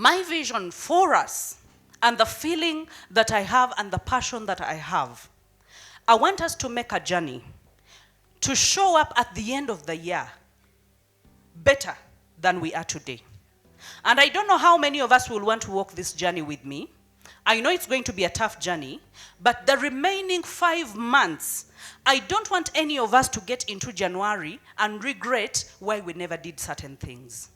My vision for us, and the feeling that I have and the passion that I have, I want us to make a journey to show up at the end of the year better than we are today. And I don't know how many of us will want to walk this journey with me. I know it's going to be a tough journey, but the remaining 5 months, I don't want any of us to get into January and regret why we never did certain things.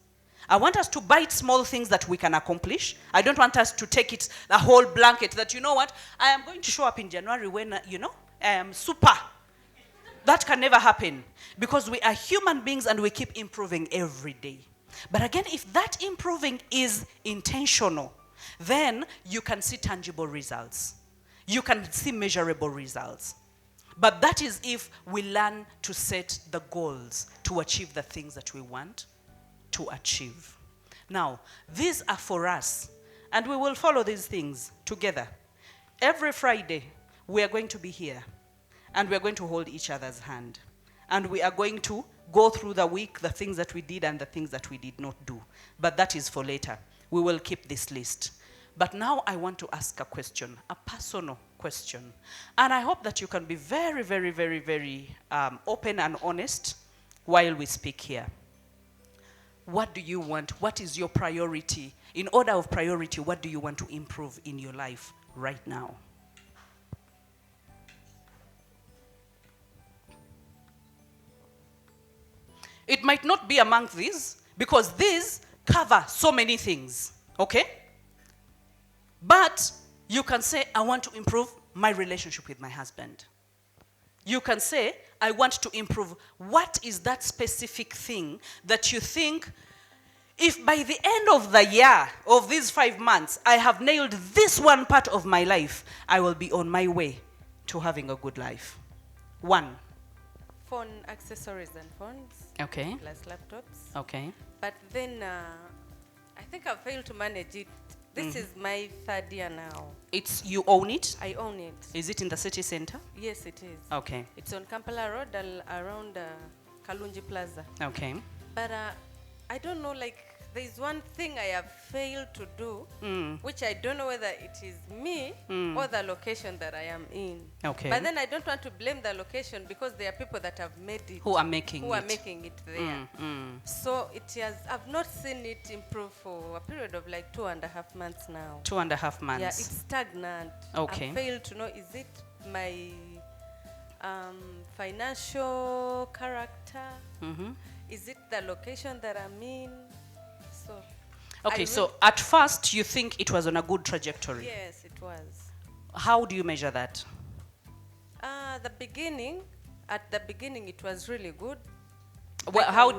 I want us to bite small things that we can accomplish. I don't want us to take it a whole blanket that, you know what, I am going to show up in January when, I am super. That can never happen because we are human beings and we keep improving every day. But again, if that improving is intentional, then you can see tangible results. You can see measurable results. But that is if we learn to set the goals to achieve the things that we want to achieve. Now, these are for us, and we will follow these things together. Every Friday, we are going to be here, and we are going to hold each other's hand. And we are going to go through the week, the things that we did and the things that we did not do. But that is for later. We will keep this list. But now I want to ask a question, a personal question. And I hope that you can be very, very, very, very open and honest while we speak here. What do you want? What is your priority? In order of priority, what do you want to improve in your life right now? It might not be among these, because these cover so many things, okay? But you can say, I want to improve my relationship with my husband. You can say, I want to improve. What is that specific thing that you think, if by the end of the year, of these 5 months, I have nailed this one part of my life, I will be on my way to having a good life? One. Phone accessories and phones. Okay. Plus laptops. Okay. But then I think I've failed to manage it. This is my 3rd year now. You own it? I own it. Is it in the city center? Yes, it is. Okay. It's on Kampala Road around Kalunji Plaza. Okay. But I don't know, there's one thing I have failed to do, which I don't know whether it is me or the location that I am in. Okay. But then I don't want to blame the location because there are people that have made it. Who are making it there. So I've not seen it improve for a period of 2.5 months now. 2.5 months. Yeah, it's stagnant. Okay. I failed to know, is it my financial character? Is it the location that I'm in? So at first you think it was on a good trajectory? Yes, it was. How do you measure that? At the beginning it was really good. Well,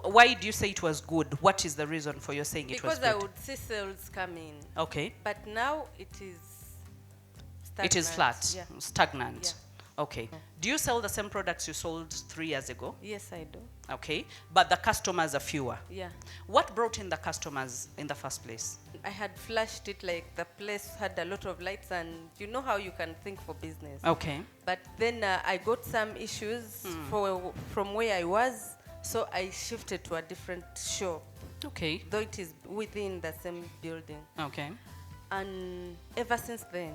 why do you say it was good? What is the reason for your saying it was good? Because I would see sales come in. Okay. But now it is stagnant. It is flat, stagnant. Yeah. Okay. Do you sell the same products you sold 3 years ago? Yes, I do. Okay. But the customers are fewer? Yeah. What brought in the customers in the first place? I had flashed it the place had a lot of lights, and you know how you can think for business. Okay. But then I got some issues from where I was, so I shifted to a different shop. Okay. Though it is within the same building. Okay. And ever since then,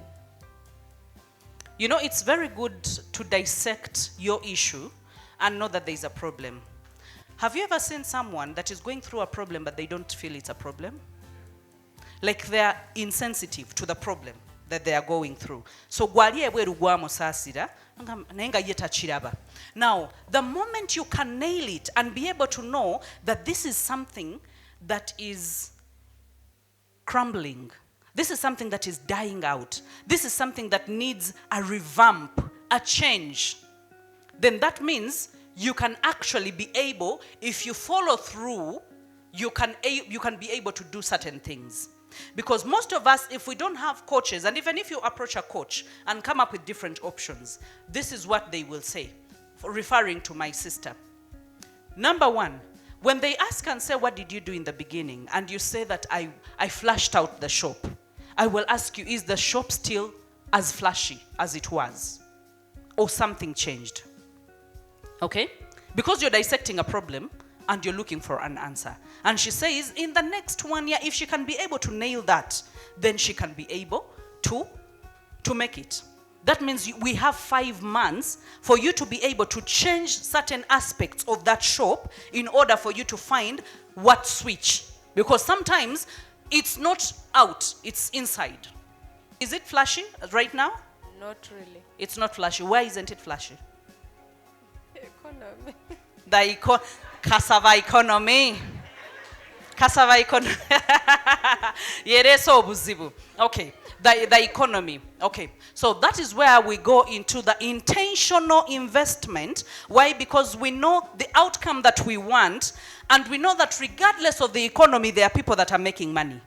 you know, it's very good to dissect your issue and know that there's a problem. Have you ever seen someone that is going through a problem but they don't feel it's a problem? Like they're insensitive to the problem that they are going through. So now, the moment you can nail it and be able to know that this is something that is crumbling, this is something that is dying out, this is something that needs a revamp, a change, then that means you can actually be able, if you follow through, you can be able to do certain things. Because most of us, if we don't have coaches, and even if you approach a coach and come up with different options, this is what they will say, referring to my sister. Number one, when they ask and say, what did you do in the beginning? And you say that I flashed out the shop. I will ask you, is the shop still as flashy as it was? Or something changed? Okay? Because you're dissecting a problem, and you're looking for an answer. And she says in the next 1 year, if she can be able to nail that, then she can be able to make it. That means we have 5 months for you to be able to change certain aspects of that shop in order for you to find what switch. Because sometimes it's not out, it's inside. Is it flashy right now? Not really. It's not flashy. Why isn't it flashy? Economy. Cassava economy. Cassava economy. Okay, the economy. Okay, so that is where we go into the intentional investment. Why? Because we know the outcome that we want, and we know that regardless of the economy, there are people that are making money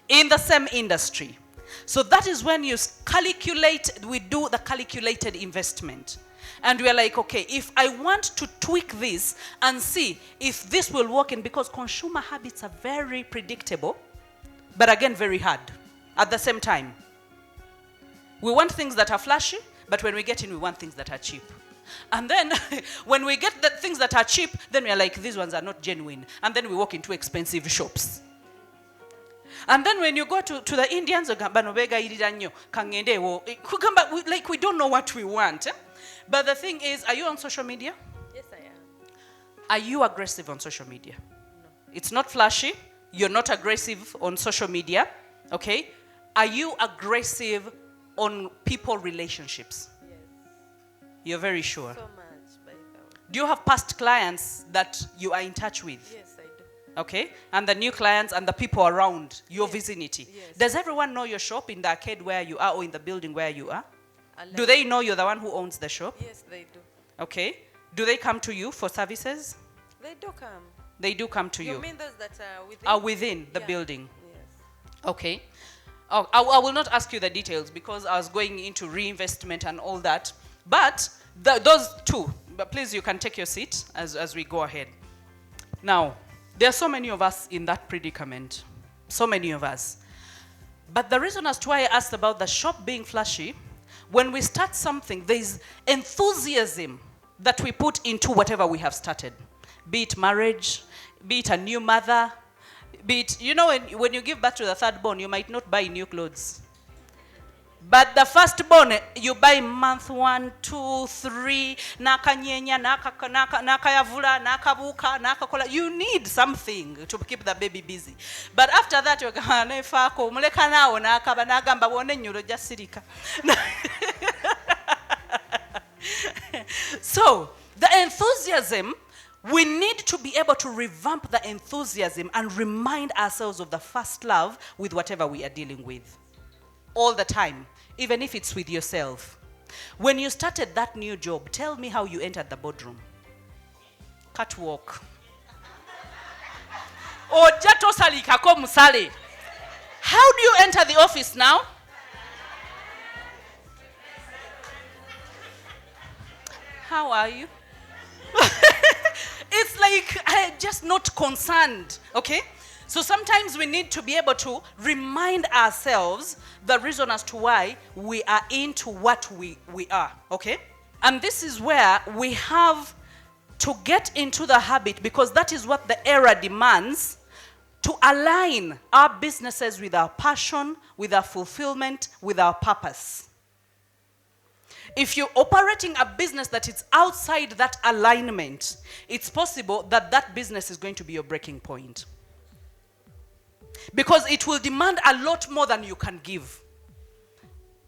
in the same industry. So that is when you calculate, we do the calculated investment. And we are like, okay, if I want to tweak this and see if this will work in, because consumer habits are very predictable, but again, very hard at the same time. We want things that are flashy, but when we get in, we want things that are cheap. And then when we get the things that are cheap, then we are like, these ones are not genuine. And then we walk into expensive shops. And then when you go to the Indians, like we don't know what we want. But the thing is, are you on social media? Yes, I am. Are you aggressive on social media? No. It's not flashy. You're not aggressive on social media. Okay? Are you aggressive on people relationships? Yes. You're very sure. So much, by the way. Do you have past clients that you are in touch with? Yes, I do. Okay? And the new clients and the people around your vicinity. Yes. Does everyone know your shop in the arcade where you are or in the building where you are? Do Like they know you're the one who owns the shop? Yes, they do. Okay. Do they come to you for services? They do come. They do come to you. You mean those that are within? Are within the Yeah. building. Yes. Okay. Oh, I will not ask you the details because I was going into reinvestment and all that. But those two, but please, you can take your seat as we go ahead. Now, there are so many of us in that predicament. So many of us. But the reason as to why I asked about the shop being flashy, when we start something, there's enthusiasm that we put into whatever we have started. Be it marriage, be it a new mother, be it, you know, when you give birth to the third born, you might not buy new clothes. But the first born, you buy month 1, 2, 3, nakanyenya, nakayavula, nakabuka, nakakola. You need something to keep the baby busy. But after that, you're going to fako, muleka nao, nakaba, nagamba, wone nyulo, just sirika. So, the enthusiasm, we need to be able to revamp the enthusiasm and remind ourselves of the first love with whatever we are dealing with. All the time, even if it's with yourself. When you started that new job, tell me how you entered the boardroom. Catwalk. Ojato salikako musale. How do you enter the office now? How are you? It's like I'm just not concerned, okay? So sometimes we need to be able to remind ourselves the reason as to why we are into what we are, okay? And this is where we have to get into the habit, because that is what the era demands, to align our businesses with our passion, with our fulfillment, with our purpose. If you're operating a business that is outside that alignment, it's possible that that business is going to be your breaking point. Because it will demand a lot more than you can give.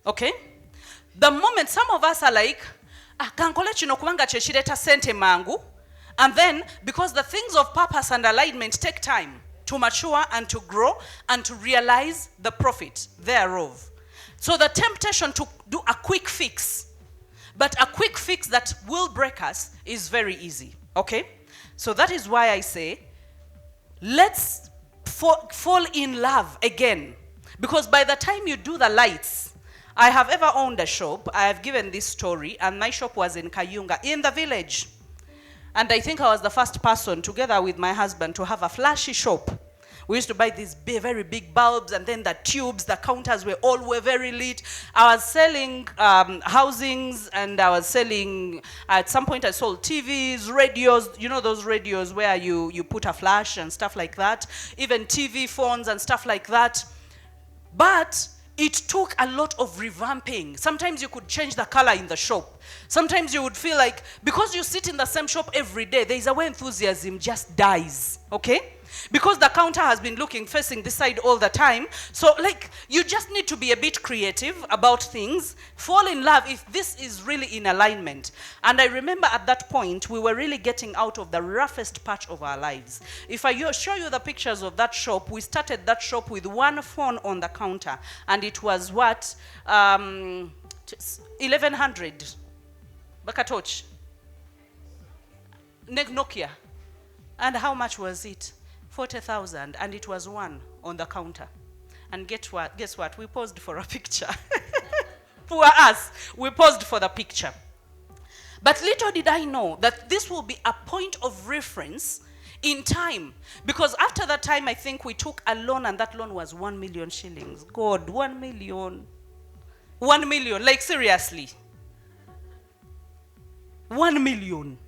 Okay? The moment some of us are like, kankole chino kubanga cheshireta sente mangu, and then because the things of purpose and alignment take time to mature and to grow and to realize the profit thereof. So the temptation to do a quick fix, but a quick fix that will break us, is very easy. Okay? So that is why I say, let's fall in love again. Because by the time you do the lights, I have ever owned a shop. I have given this story, and my shop was in Kayunga, in the village. And I think I was the first person, together with my husband, to have a flashy shop We used to buy these very big bulbs, and then the tubes, the counters were very lit. I was selling housings, and I was selling, at some point I sold TVs, radios, you know those radios where you put a flash and stuff like that, even TV phones and stuff like that. But it took a lot of revamping. Sometimes you could change the color in the shop. Sometimes you would feel like, because you sit in the same shop every day, there is a way enthusiasm just dies, okay? Because the counter has been facing this side all the time. So like, you just need to be a bit creative about things. Fall in love if this is really in alignment. And I remember at that point, we were really getting out of the roughest patch of our lives. If I show you the pictures of that shop, we started that shop with one phone on the counter. And it was what? 1100. Bakatoch. Nokia. And how much was it? 40,000, and it was one on the counter. And guess what? We paused for a picture. Poor us. We paused for the picture. But little did I know that this will be a point of reference in time. Because after that time, I think we took a loan, and that loan was 1 million shillings. God, 1 million. 1 million, like seriously. 1 million.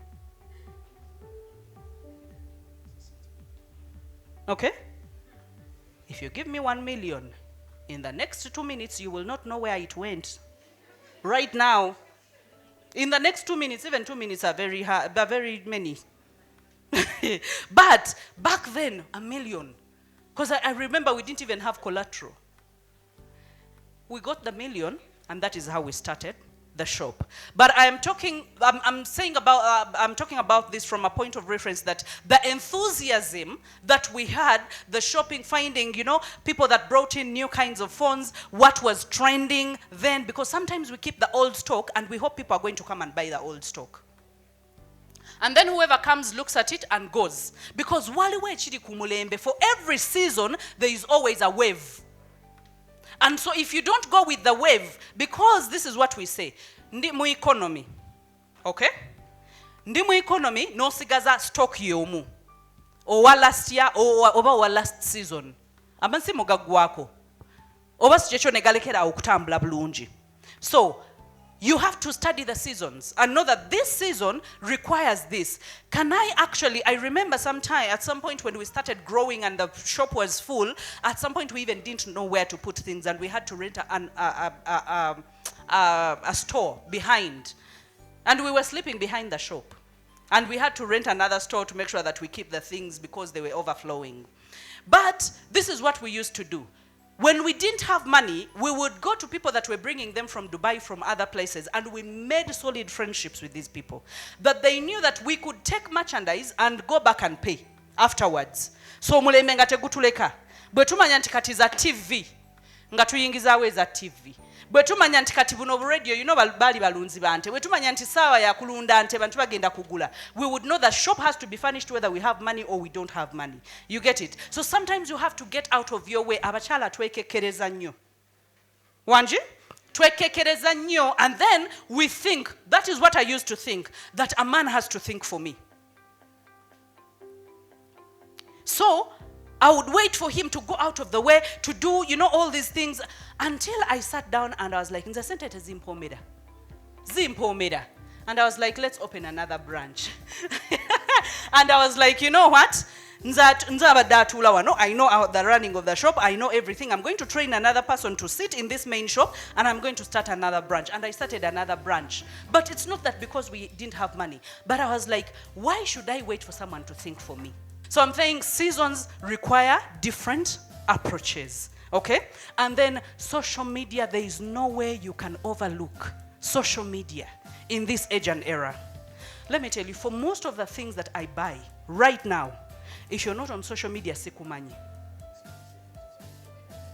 Okay? If you give me 1 million, in the next 2 minutes, you will not know where it went. Right now, in the next 2 minutes, even 2 minutes are very hard, are very many. But back then, 1 million. Because I remember we didn't even have collateral. We got the million, and that is how we started the shop. But I'm talking about this from a point of reference that the enthusiasm that we had, the shopping, finding, people that brought in new kinds of phones, what was trending then, because sometimes we keep the old stock and we hope people are going to come and buy the old stock. And then whoever comes looks at it and goes. Because waliwe chiri kumulembe, for every season, there is always a wave. And so if you don't go with the wave, because this is what we say, ndi mu economy, okay? Ndi mu economy, no sigaza stock yomu. Owa last year, owa last season. Amansi mugagwako. Oba sichecho negalekera okutambula bulungi. So, you have to study the seasons and know that this season requires this. I remember at some point when we started growing and the shop was full, at some point we even didn't know where to put things, and we had to rent a store behind. And we were sleeping behind the shop. And we had to rent another store to make sure that we keep the things because they were overflowing. But this is what we used to do. When we didn't have money, we would go to people that were bringing them from Dubai, from other places, and we made solid friendships with these people. That they knew that we could take merchandise and go back and pay afterwards. So mulembe nga tegutuleka. Bwe tumanya nti kati za TV, nga tuyingizawo eza TV. Bwe tumanya nti kati buno radio, bali balunzi bante. Bwe tumanya nti sawa ya kulunda ante bantu bagenda kugula. We would know that shop has to be furnished whether we have money or we don't have money. You get it? So sometimes you have to get out of your way. Abachala twekekereza nnyo. Wanji? Twekekereza nnyo, and then we think, that is what I used to think, that a man has to think for me. So I would wait for him to go out of the way to do, all these things, until I sat down and I was like, Zimpomeda. And I was like, let's open another branch. And I was like, you know what? I know the running of the shop. I know everything. I'm going to train another person to sit in this main shop, and I'm going to start another branch. And I started another branch. But it's not that because we didn't have money. But I was like, why should I wait for someone to think for me? So I'm saying seasons require different approaches, okay? And then social media, there is no way you can overlook social media in this age and era. Let me tell you, for most of the things that I buy right now, if you're not on social media, sikumanyi.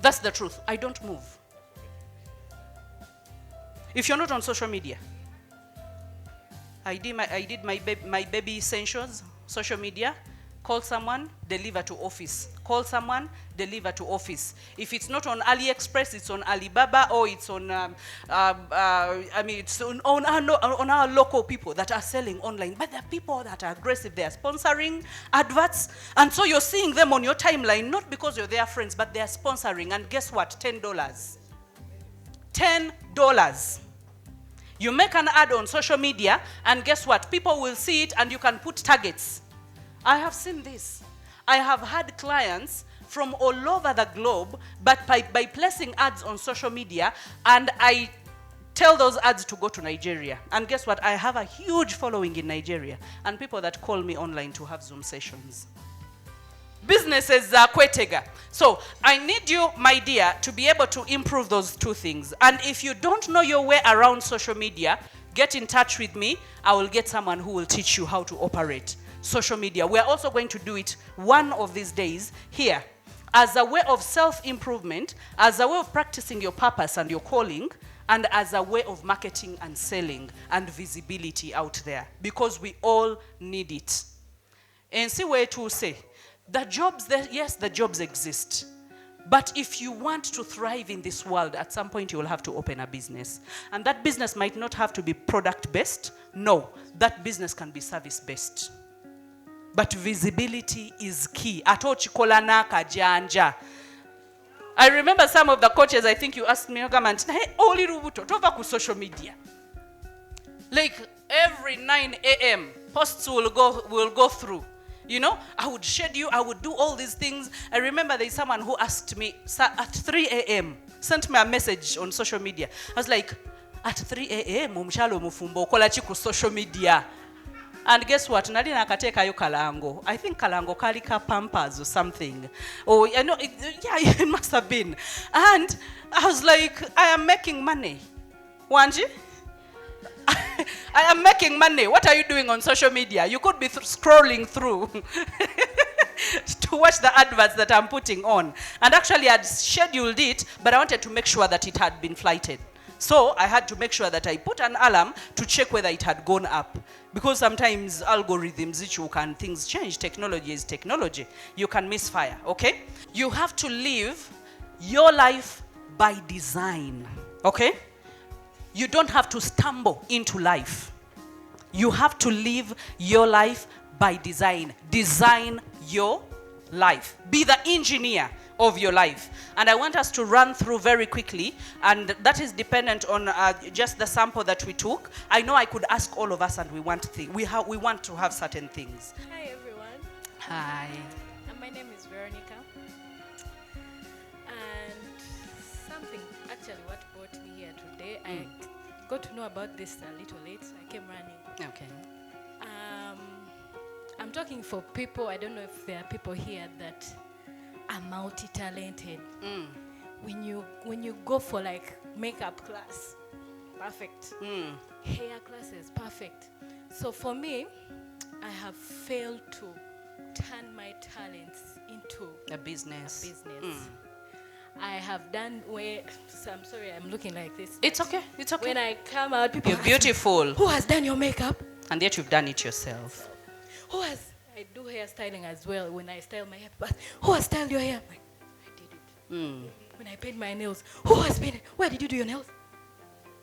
That's the truth. I don't move. If you're not on social media, I did my baby essentials, social media. Call someone, deliver to office. Call someone, deliver to office. If it's not on AliExpress, it's on Alibaba, or it's on, it's on our local people that are selling online. But there are people that are aggressive. They are sponsoring adverts. And so you're seeing them on your timeline, not because you're their friends, but they are sponsoring. And guess what? $10. $10. You make an ad on social media, and guess what? People will see it, and you can put targets. I have seen this. I have had clients from all over the globe, but by placing ads on social media, and I tell those ads to go to Nigeria. And guess what? I have a huge following in Nigeria, and people that call me online to have Zoom sessions. Businesses are kwetega. So I need you, my dear, to be able to improve those two things. And if you don't know your way around social media, get in touch with me. I will get someone who will teach you how to operate social media. We're also going to do it one of these days here as a way of self-improvement, as a way of practicing your purpose and your calling, and as a way of marketing and selling and visibility out there, because we all need it. And see where to say, the jobs, yes, the jobs exist. But if you want to thrive in this world, at some point you will have to open a business. And that business might not have to be product-based. No, that business can be service-based. But visibility is key. I remember some of the coaches, I think you asked me, hey, social media. Like every 9 a.m., posts will go through. You know, I would schedule, I would do all these things. I remember there's someone who asked me at 3 a.m., sent me a message on social media. I was like, at 3 a.m., umshalo mufumbo, kola chiku social media. And guess what? Nadina akateka yo kalango. I think kalango kalika pampers or something. Oh, I know, it must have been. And I was like, I am making money. Wanji? I am making money. What are you doing on social media? You could be scrolling through to watch the adverts that I'm putting on. And actually, I'd scheduled it, but I wanted to make sure that it had been flighted. So I had to make sure that I put an alarm to check whether it had gone up. Because sometimes algorithms, things change. Technology is technology. You can misfire, okay? You have to live your life by design, okay? You don't have to stumble into life. You have to live your life by design. Design your life. Be the engineer of your life. And I want us to run through very quickly, and that is dependent on just the sample that we took. I know I could ask all of us, and we want to have certain things. Hi everyone. Hi. My name is Veronica. And something, actually what brought me here today, I got to know about this a little late, so I came running. Okay. I'm talking for people, I don't know if there are people here that are multi-talented. When you go for like makeup class, perfect. Hair classes, perfect. So for me, I have failed to turn my talents into a business. I have done so I'm sorry I'm looking like this. It's okay. It's okay. When I come out, people You're beautiful. who has done your makeup? And yet you've done it yourself. I do hairstyling as well. When I style my hair, but who has styled your hair? Like, I did it. When I paint my nails, where did you do your nails?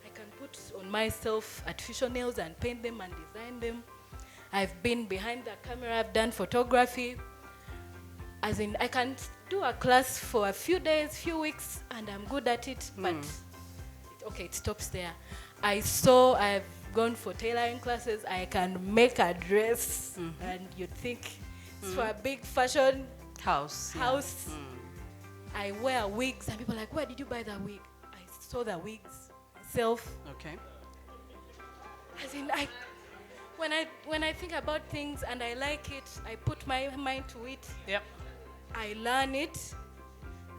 I can put on myself artificial nails and paint them and design them. I've been behind the camera, I've done photography. As in, I can do a class for a few days, few weeks, and I'm good at it, but it stops there. I've gone for tailoring classes. I can make a dress, and you'd think it's for a big fashion house. I wear wigs, and people are like, where did you buy that wig? I saw the wigs myself. Okay. As in, when I think about things and I like it, I put my mind to it. Yep. I learn it,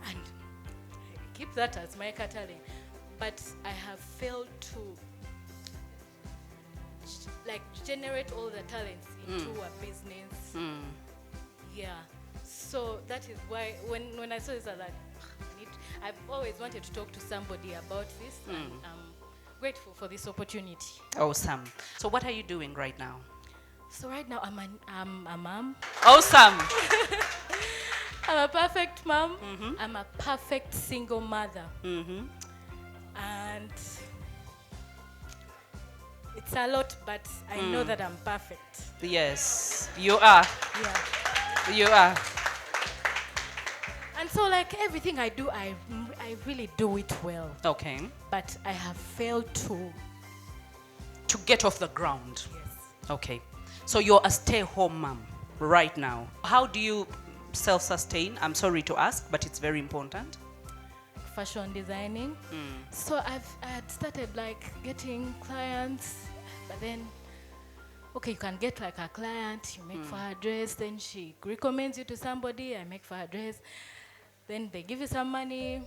and I keep that as my catalog. But I have failed to generate all the talents into a business. Yeah. So that is why when I saw this, I was like, I've always wanted to talk to somebody about this, and I'm grateful for this opportunity. Awesome. So what are you doing right now? So right now I'm a mom. Awesome. I'm a perfect mom. I'm a perfect single mother. And it's a lot, but I know that I'm perfect. Yes, you are. Yeah. You are. And so like everything I do, I really do it well. Okay. But I have failed to. To get off the ground. Yes. Okay. So you're a stay-home mom right now. How do you self-sustain? I'm sorry to ask, but it's very important. Fashion designing. So I had started like getting clients, but then okay, you can get like a client, you make for her dress, then she recommends you to somebody, I make for her dress, then they give you some money,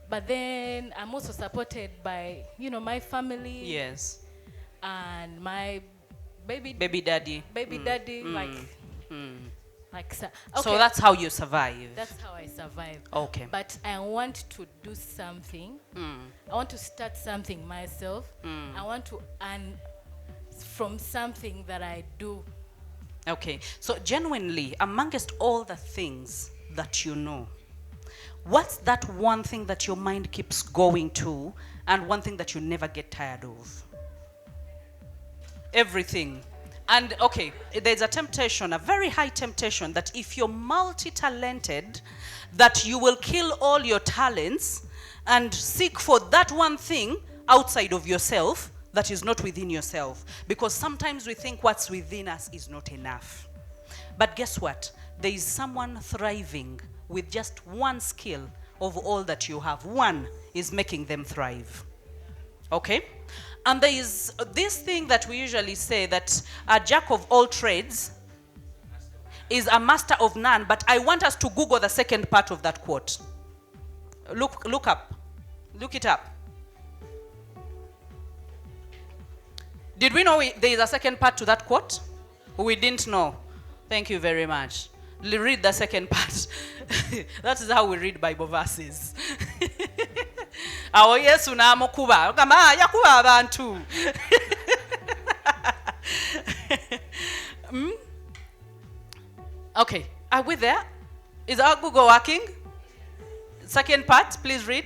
but then I'm also supported by, you know, my family. Yes. And my baby daddy. daddy, like so, okay. So that's how you survive. That's how I survive. Okay. But I want to do something. I want to start something myself. I want to earn from something that I do. Okay. So genuinely, amongst all the things that you know, what's that one thing that your mind keeps going to and one thing that you never get tired of? Everything. And okay, there's a temptation, a very high temptation, that if you're multi-talented, that you will kill all your talents and seek for that one thing outside of yourself that is not within yourself. Because sometimes we think what's within us is not enough. But guess what? There is someone thriving with just one skill of all that you have. One is making them thrive. Okay? And there is this thing that we usually say, that a jack of all trades is a master of none, but I want us to Google the second part of that quote. Look up. Look it up. Did we know there is a second part to that quote? We didn't know. Thank you very much. Read the second part. That is how we read Bible verses. Awo Yesu n'amukuba ogamba yakuba abantu. Okay, are we there? Is our Google working? Second part, please read.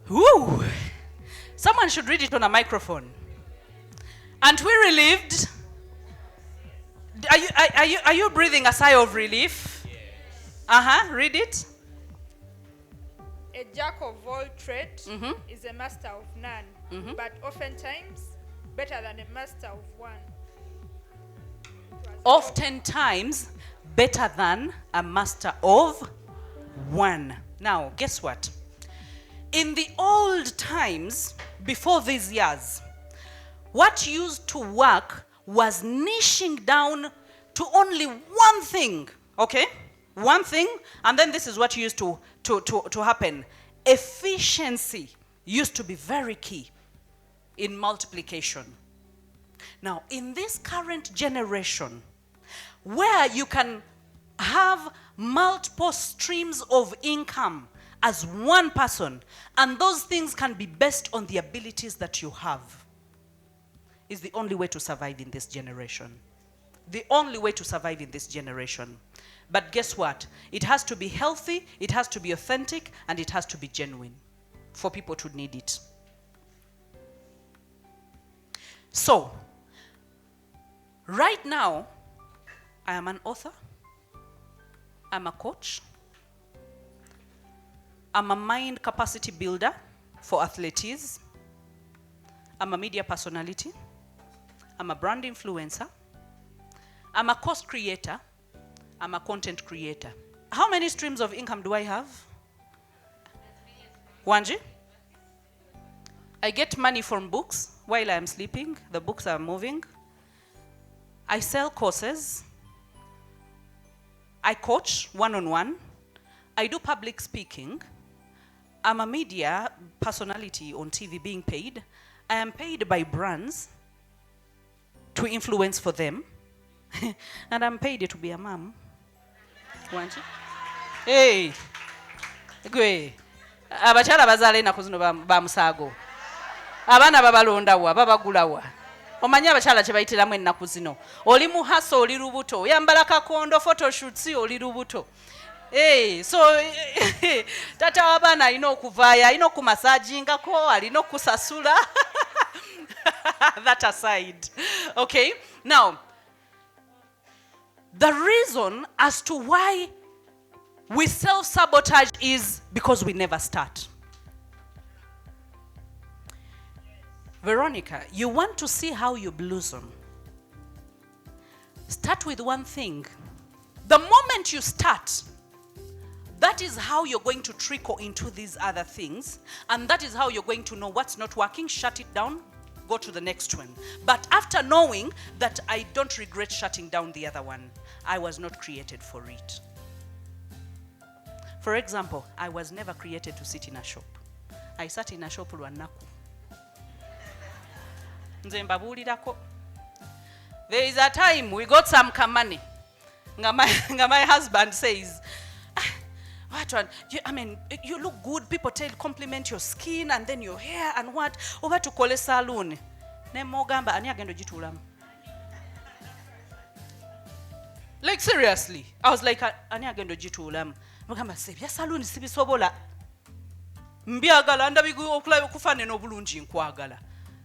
Woo! Someone should read it on a microphone. Aren't we relieved? Are you breathing a sigh of relief? Yes. Read it. A jack of all trades is a master of none, but oftentimes better than a master of one. Oftentimes better than a master of one. Now, guess what? In the old times, before these years, what used to work was niching down to only one thing, okay? One thing, and then this is what used to happen. Efficiency used to be very key in multiplication. Now, in this current generation, where you can have multiple streams of income as one person, and those things can be based on the abilities that you have, is the only way to survive in this generation. The only way to survive in this generation. But guess what? It has to be healthy, it has to be authentic, and it has to be genuine for people to need it. So, right now, I am an author, I'm a coach, I'm a mind capacity builder for athletes, I'm a media personality, I'm a brand influencer, I'm a course creator, I'm a content creator. How many streams of income do I have? Wanji? I get money from books while I'm sleeping. The books are moving. I sell courses. I coach one-on-one. I do public speaking. I'm a media personality on TV being paid. I am paid by brands to influence for them. And I'm paid to be a mom. Wanji? Hey. Gwe. abakyala bazaala ennaku zino ba musaago, abaana babalondawa babagulawa. Omanyi abakyala kye bayitiramu ennaku zino, oli mu haso oli lubuto, oyambala kakondo photoshoots oli lubuto. So tata w'abaana alina okuvaayo, alina okumasaajingako, alina okusasula. That aside. Okay, now the reason as to why we self-sabotage is because we never start. Veronica, you want to see how you blossom. Start with one thing. The moment you start, that is how you're going to trickle into these other things. And that is how you're going to know what's not working, shut it down, go to the next one. But after knowing that I don't regret shutting down the other one, I was not created for it. For example, I was never created to sit in a shop. I sat in a shop lwanaku. Nze mbabuulirako. There is a time we got some money. Nga my husband says, what one? You look good. People compliment your skin and then your hair and what? Over to kole saloon. Nemogamba ani agendo jitulamu. Like seriously, I was like ani agendo jitulamu. Mogamba sebya saloon sibisobola. Mbyagala ndabigu okulaba kufane n'obulungi nkwagala.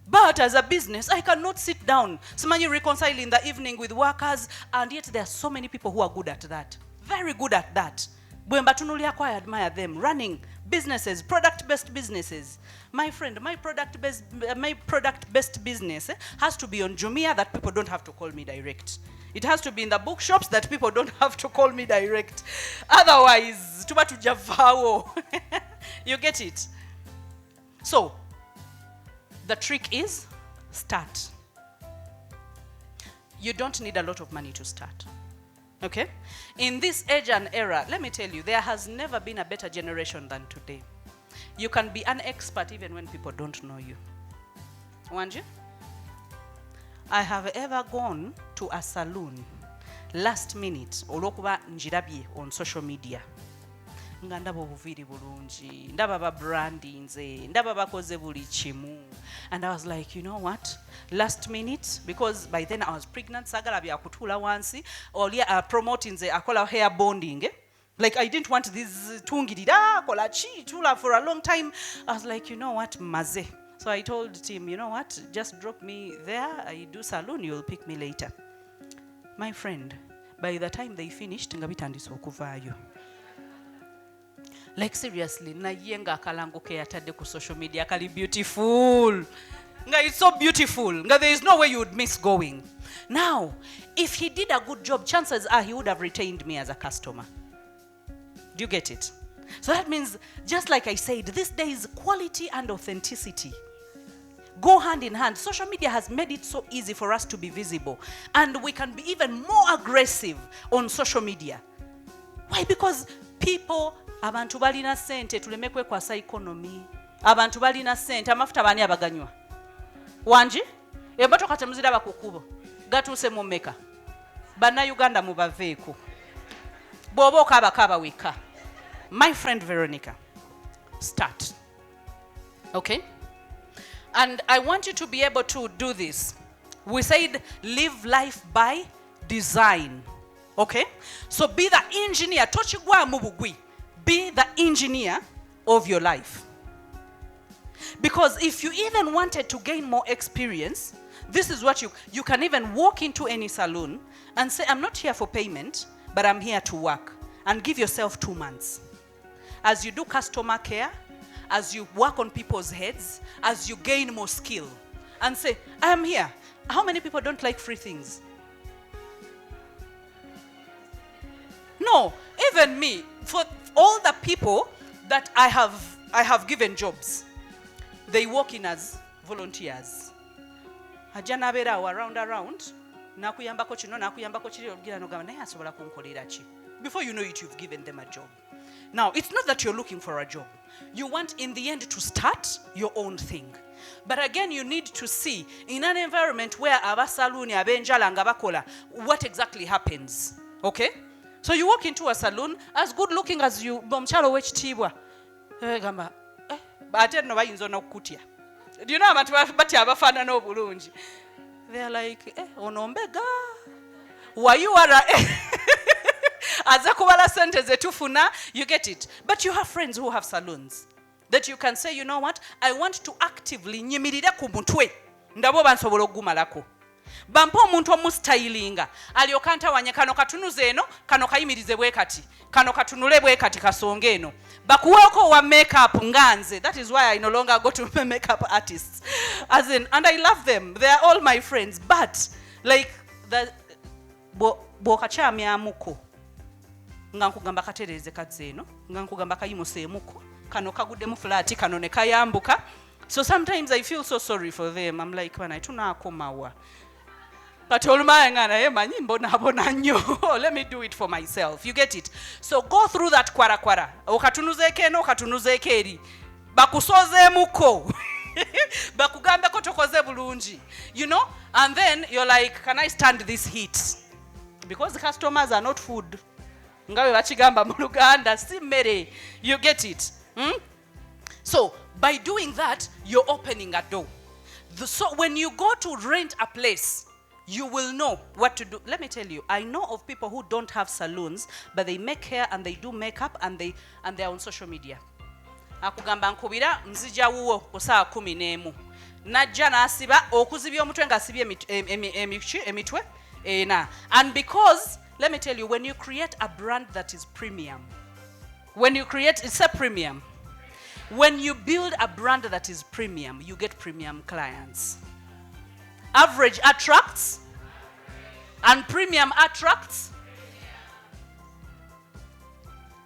But as a business, I cannot sit down. Somebody reconcile in the evening with workers, and yet there are so many people who are good at that. Very good at that. I admire them. Running businesses, product-based businesses. My friend, my product-based business has to be on Jumia that people don't have to call me direct. It has to be in the bookshops that people don't have to call me direct. Otherwise, tuba tujavao. You get it? So, the trick is start. You don't need a lot of money to start. Okay? In this age and era, let me tell you, there has never been a better generation than today. You can be an expert even when people don't know you. Wanji? I have ever gone to a salon last minute, olokuba njirabye on social media. Nga ndaba obuviri bulungi, ndaba ba brandinze, ndaba bakoze buli kimu. And I was like, you know what? Last minute, because by then I was pregnant, sagala bya kutula wansi, oli promoting ze akola hair bonding. Like I didn't want this tungirira, kola chi, tula for a long time. I was like, you know what? Maze. So I told him, you know what? Just drop me there. I do salon, you'll pick me later. My friend, by the time they finished, nga bitandise okuvaayo. Like seriously, naye nga akalango ke yatadde ku social media kali beautiful. Nga it's so beautiful. Nga there is no way you would miss going. Now, if he did a good job, chances are he would have retained me as a customer. Do you get it? So that means, just like I said, these days quality and authenticity go hand in hand. Social media has made it so easy for us to be visible. And we can be even more aggressive on social media. Why? Because people, abantu balina sente tuleme kwekwasa economy. Abantu balina sente amafuta bani abaganywa. Wanji? Emmotoka temuziraba ku kkubo. Gatuuse mu Meka. Bannayuganda mubaveeko. Bw'oba okaabakaaba weka. My friend Veronica, start. Okay? And I want you to be able to do this. We said live life by design. Okay? So be the engineer. Tochigwa mubugwi. Be the engineer of your life. Because if you even wanted to gain more experience, this is what you can even walk into any salon and say, I'm not here for payment, but I'm here to work. And give yourself 2 months. As you do customer care, as you work on people's heads, as you gain more skill, and say, I am here. How many people don't like free things? No, even me. For all the people that I have given jobs, they work in as volunteers. Ajana bera around, nakuyambako kino nakuyambako kiri ogira nogamba naye asobola kunkolera ki. Before you know it, you've given them a job. Now, it's not that you're looking for a job. You want, in the end, to start your own thing. But again, you need to see, in an environment where abasaluni abenjala nga bakola, what exactly happens. Okay? So you walk into a salon, as good looking as you, bomchalo wechitibwa. Gamba, ate no bayinza n'okukutya. Do you know abantu batya abafaanana obulungi? They are like, ono mbega. Why you are aza kubala sente zetufuna, you get it. But you have friends who have salons that you can say, you know what, I want to actively nyimirira ku mutwe ndabo bansobola okugumalako. Bampa omuntu omustylinga alyoka ntawanya kano katunuze eno kano kayimirize bwe kati kano katunule bwe kati kasonge eno bakuweko wa makeup nganze. That is why I no longer go to makeup artists, as in, and I love them, they are all my friends, but like the bwokacamyamuko nga nkugamba katereze kazeeno nga nkugamba kayimuseemuko kano kaguddemu flat kano ne kayambuka. So sometimes I feel so sorry for them. I'm like, when I tunakomawa but let me do it for myself, you get it. So go through that kwara okatunuzeeko eno okatunuzeeko eri bakusozeemuko bakugambe ko tokoze bulungi, you know, and then you're like, can I stand this heat? Because the customers are not food. Ngawe bachigamba mu Luganda si mmere, you get it. So by doing that, you're opening a door. So when you go to rent a place, you will know what to do. Let me tell you, I know of people who don't have salons, but they make hair and they do makeup and they're on social media. Akugamba nkubira nzija wuwo ku saa 11 najja nasiba okuzibya omutwe nga asibye emitwe ena. And because, let me tell you, when you create a brand that is premium, it's a premium. When you build a brand that is premium, you get premium clients. Average attracts and premium attracts.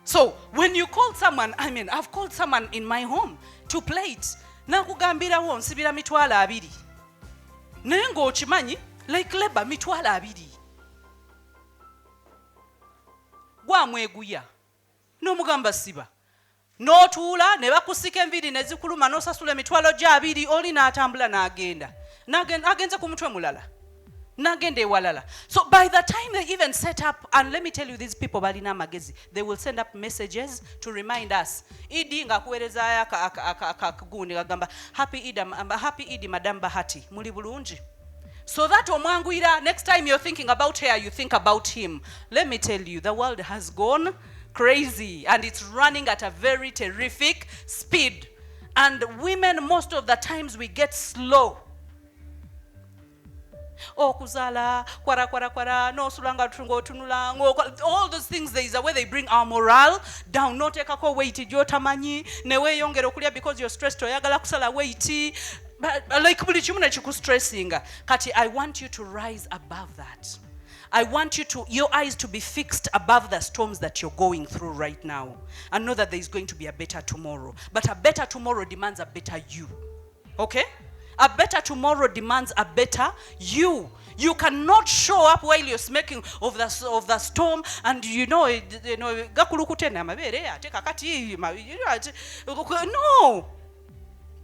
So when you call someone, I mean, I've called someone in my home to play it. Nakugambira wo nsibira mitwala 2. Naye ng'okimanyi like labor mitwala 2. Gwamweguya n'omugamba siba. N'otuula ne bakusika enviri ne zikuluma n'osasula emitwalo gya 2 oli n'atambula n'agenda. Agenze ku mutwe mulala. N'agenda ewalala. So by the time they even set up, and let me tell you, these people balina magezi, they will send up messages to remind us. Idi ngakuwerezayo akagundi gagamba happy Idi Madam Bahati. Muli bulungi. So that omwanguira, next time you're thinking about her, you think about him. Let me tell you, the world has gone crazy and it's running at a very terrific speed. And women, most of the times we get slow. Kuzala, kwara, no sulanga tungo tunula, all those things, there is a way they bring our morale down. No take a weight, yotamanyi, newe yongero kulia because you're stressed, oyagala kusala weighty. But like stressing. Kati, I want you to rise above that. I want your eyes to be fixed above the storms that you're going through right now. And know that there is going to be a better tomorrow. But a better tomorrow demands a better you. Okay? A better tomorrow demands a better you. You cannot show up while you're smoking of the storm and no.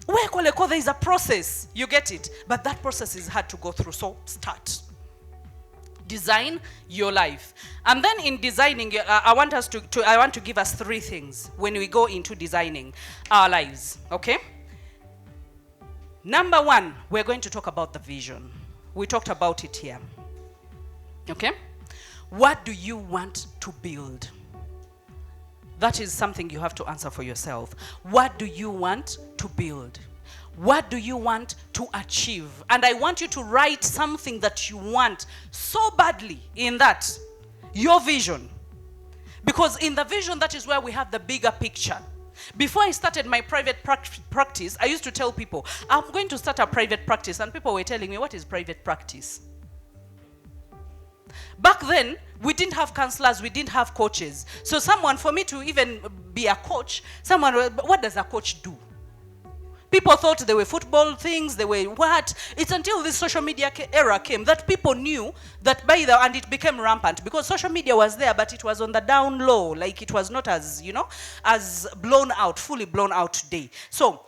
There is a process. You get it. But that process is hard to go through. So start. Design your life. And then in designing, I want to give us 3 things when we go into designing our lives. Okay? Number 1, we're going to talk about the vision. We talked about it here. Okay? What do you want to build? That is something you have to answer for yourself. What do you want to build? What do you want to achieve? And I want you to write something that you want so badly in that. Your vision. Because in the vision, that is where we have the bigger picture. Before I started my private practice, I used to tell people, I'm going to start a private practice. And people were telling me, what is private practice? Back then, we didn't have counselors, we didn't have coaches. So for me to even be a coach, what does a coach do? People thought they were football things, they were what? It's until this social media era came that people knew that and it became rampant because social media was there, but it was on the down low. Like it was not as, as fully blown out today. So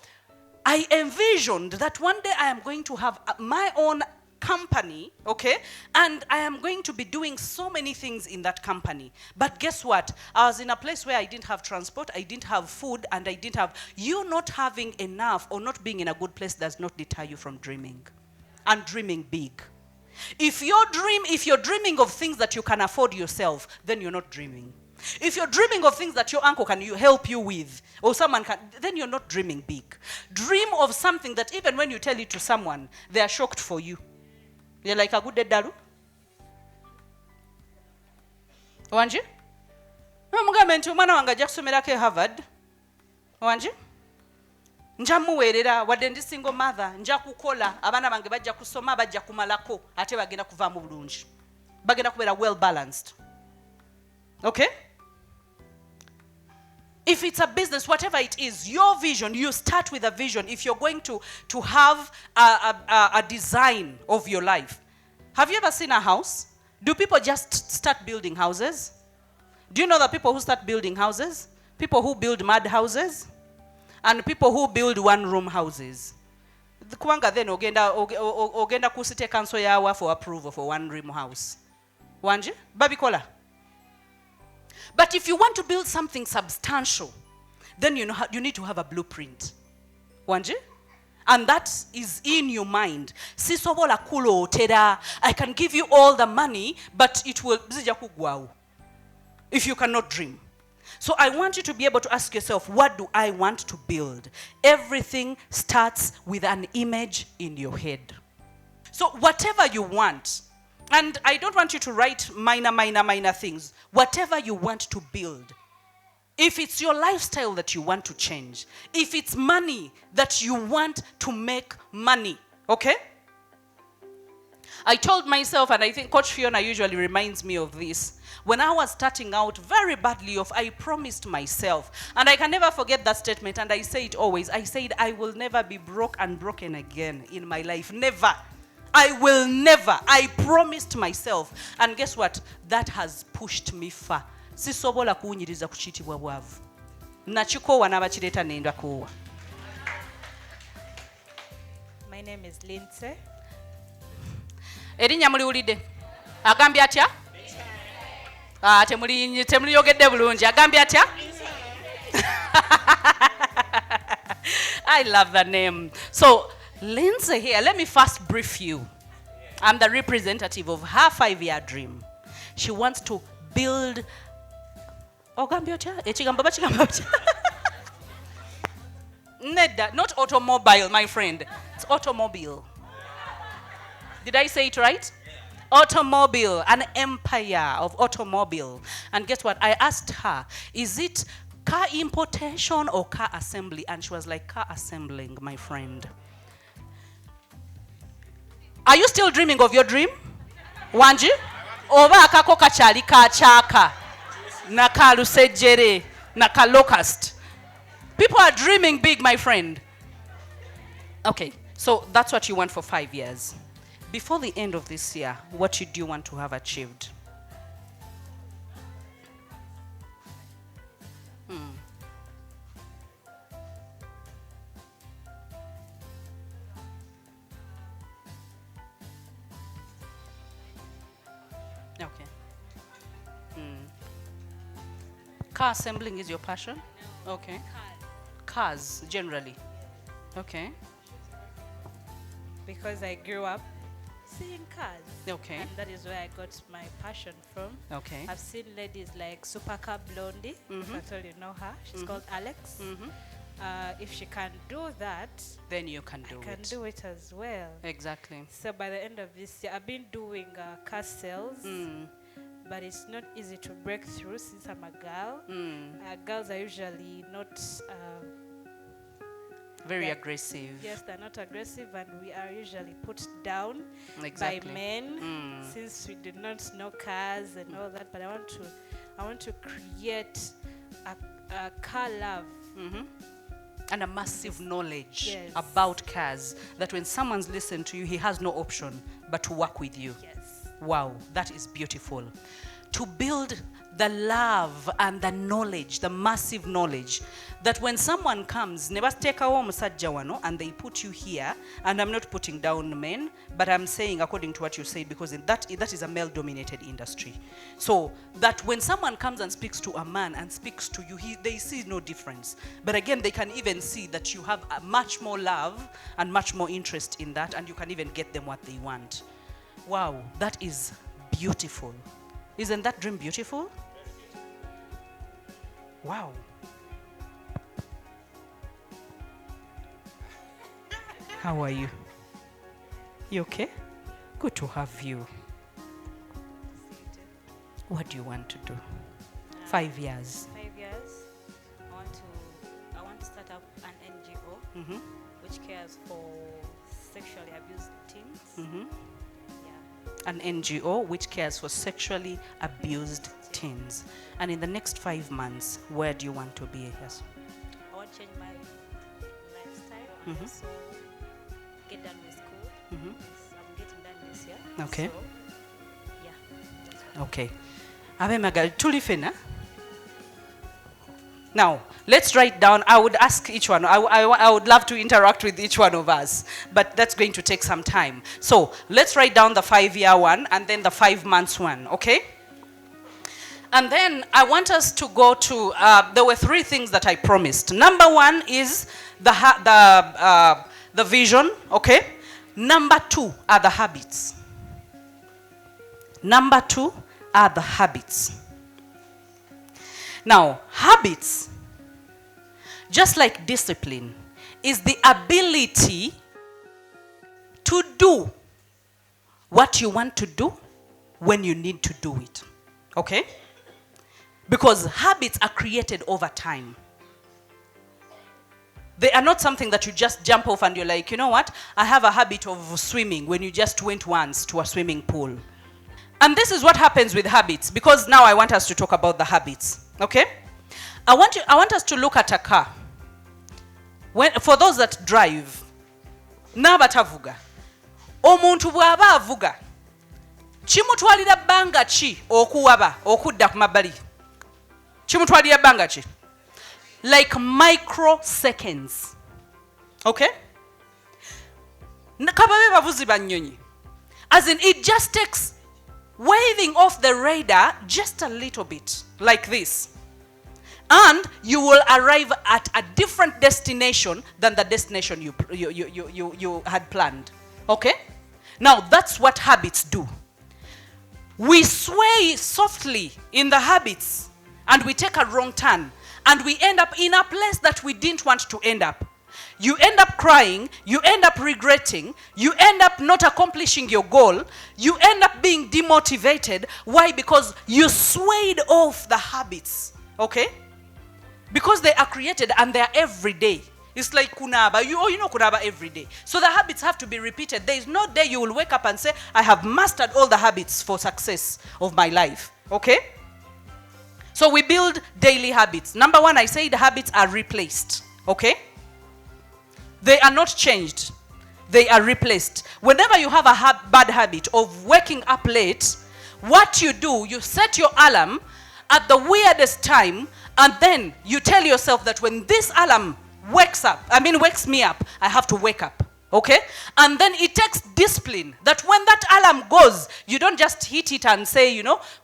I envisioned that one day I am going to have my own company, okay? And I am going to be doing so many things in that company. But guess what? I was in a place where I didn't have transport, I didn't have food, and I didn't have... You not having enough or not being in a good place does not deter you from dreaming. And dreaming big. If you're dreaming of things that you can afford yourself, then you're not dreaming. If you're dreaming of things that your uncle can help you with, or someone can, then you're not dreaming big. Dream of something that even when you tell it to someone, they are shocked for you. You're like, a good dead dalu? Wanji? Mugamba nti omwana wange ajja kusomerako Harvard. Wanji? Nja muweerera wadde ndi single mother, nja kukola abaana bange bajja kusoma bajja kumalako ate bagenda kuvaamu bulungi. Bagenda kubeera well balanced. Okay? If it's a business, whatever it is, your vision, you start with a vision if you're going to have a design of your life. Have you ever seen a house? Do people just start building houses? Do you know the people who start building houses? People who build mud houses? And people who build one-room houses. Kubanga then ogenda ku city council yawa for approval for one-room house. Wanje? Babikola. But if you want to build something substantial, then you need to have a blueprint. Wanje? And that is in your mind. Sisobola kulootera. I can give you all the money, but it will bizija kugwawo if you cannot dream. So I want you to be able to ask yourself, what do I want to build? Everything starts with an image in your head. So whatever you want, and I don't want you to write minor things. Whatever you want to build, if it's your lifestyle that you want to change, if it's money that you want to make money, okay? I told myself, and I think Coach Fiona usually reminds me of this, when I was starting out very badly off, I promised myself, and I can never forget that statement, and I say it always, I said, I will never be broke and broken again in my life, never. I will never. I promised myself. And guess what? That has pushed me far. Sisobola kuwunyiriza kuchitibwa bwavu. Nachikowa n'abakireta nenda kowa. My name is Lindsay. Erinnya muliwulidde? Agambye atya? Temuliyogedde bulungi. Agambye atya? I love that name. So, Lindsay here, let me first brief you. I'm the representative of her 5-year dream. She wants to build... Not automobile, my friend. It's automobile. Did I say it right? Automobile, an empire of automobile. And guess what? I asked her, is it car importation or car assembly? And she was like, car assembling, my friend. Are you still dreaming of your dream? Wanji? Oba akako kachali kachaka. Naka lusejere. Naka locust. People are dreaming big, my friend. Okay, so that's what you want for 5 years. Before the end of this year, what do you want to have achieved? Okay. Car assembling is your passion? Okay. Cars, generally. Okay. Because I grew up seeing cars. Okay. And that is where I got my passion from. Okay. I've seen ladies like Supercar Blondie. That's all you know her. She's called Alex. If she can do that, Then you can do I can it. do it as well. Exactly. So by the end of this year, I've been doing car sales, but it's not easy to break through since I'm a girl. Girls are usually not, Very Yeah. aggressive. yes, they're not aggressive, and we are usually put down Exactly. by men since we do not know cars and all that. But I want to create a car love. And a massive knowledge Yes. about cars that when someone's listening to you, he has no option but to work with you. Yes. Wow, that is beautiful. to build the love and the knowledge, the massive knowledge, that when someone comes, ne bateekawo omusajja wano and they put you here, and I'm not putting down men, but I'm saying according to what you say, because that is a male-dominated industry. So that when someone comes and speaks to a man and speaks to you, they see no difference. But again, they can even see that you have much more love and much more interest in that, and you can even get them what they want. Wow, that is beautiful. Isn't that dream beautiful? Wow. How are you? You okay? Good to have you. What do you want to do? 5 years. 5 years. I want to start up an NGO which cares for sexually abused teens. Yeah. An NGO which cares for sexually abused teens. And in the next 5 months, where do you want to be? Yes. I want to change my lifestyle and also get done with school. I'm getting done this year. Okay. So, yeah. That's what Okay. Abe magal tulifena. Now, let's write down. I would ask each one. I would love to interact with each one of us, but that's going to take some time. So let's write down the 5-year one and then the 5 months one, okay? And then I want us to go to, there were 3 things that I promised. Number 1 is the vision, okay? Number 2 are the habits. Number 2 are the habits. Now, habits, just like discipline, is the ability to do what you want to do when you need to do it. Okay? Because habits are created over time. They are not something that you just jump off and you're like, you know what? I have a habit of swimming when you just went once to a swimming pool. And this is what happens with habits, because now I want us to talk about the habits. Okay? I want us to look at a car. For those that drive, n'abatavuga, omuntu bw'aba avuga, kimutwalira bbanga ki okuwaba okudda ku mabbali? Kimutwalira bbanga ki? Like microseconds. Okay? Kababe bavuzi bannyonyi. As in, it just takes waving off the radar just a little bit, like this. And you will arrive at a different destination than the destination you had planned. Okay? Now, that's what habits do. We sway softly in the habits, and we take a wrong turn, and we end up in a place that we didn't want to end up. You end up crying, you end up regretting, you end up not accomplishing your goal, you end up being demotivated. Why? Because you swayed off the habits. Okay? Because they are created and they are every day. It's like kunaba. You know kunaba every day. So the habits have to be repeated. There is no day you will wake up and say, I have mastered all the habits for success of my life. Okay? So we build daily habits. Number 1, I say the habits are replaced. Okay? They are not changed. They are replaced. Whenever you have a bad habit of waking up late, what you do, you set your alarm at the weirdest time, and then you tell yourself that when this alarm wakes me up, I have to wake up. Okay? And then it takes discipline that when that alarm goes, you don't just hit it and say,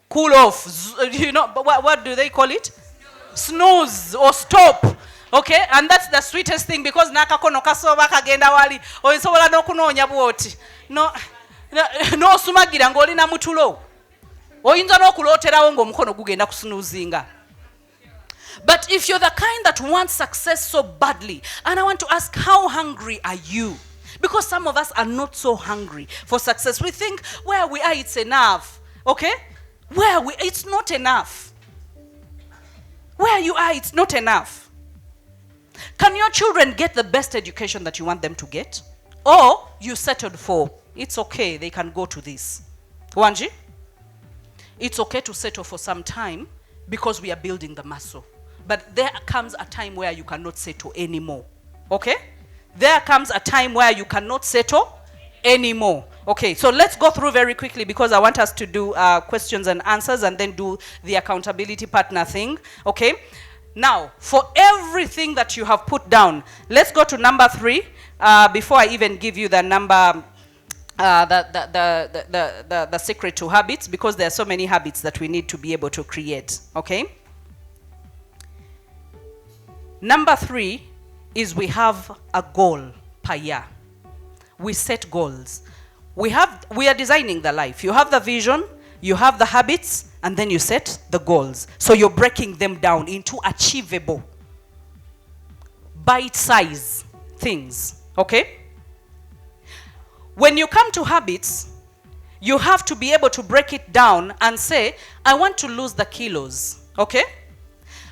cool off. But what do they call it? Snooze or stop. Okay? And that's the sweetest thing, because nakakono kasoba kagenda wali oyisobola n'okunoonya bwoti. No sumagira ng'oli na mutulo. Oyinza n'okulooterawo ng'omukono gugenda kusunuuzinga. But if you're the kind that wants success so badly, and I want to ask, how hungry are you? Because some of us are not so hungry for success. We think where we are, it's enough. Okay? It's not enough. Where you are, it's not enough. Can your children get the best education that you want them to get? Or you settled for, it's okay, they can go to this. Wanji? It's okay to settle for some time because we are building the muscle. But there comes a time where you cannot settle anymore. Okay? There comes a time where you cannot settle anymore. Okay, so let's go through very quickly because I want us to do questions and answers and then do the accountability partner thing. Okay, now for everything that you have put down, let's go to number 3 before I even give you the number, the secret to habits, because there are so many habits that we need to be able to create. Okay, number 3 is we have a goal per year. We set goals. We are designing the life. You have the vision, you have the habits, and then you set the goals. So you're breaking them down into achievable, bite-size things. Okay? When you come to habits, you have to be able to break it down and say, I want to lose the kilos. Okay?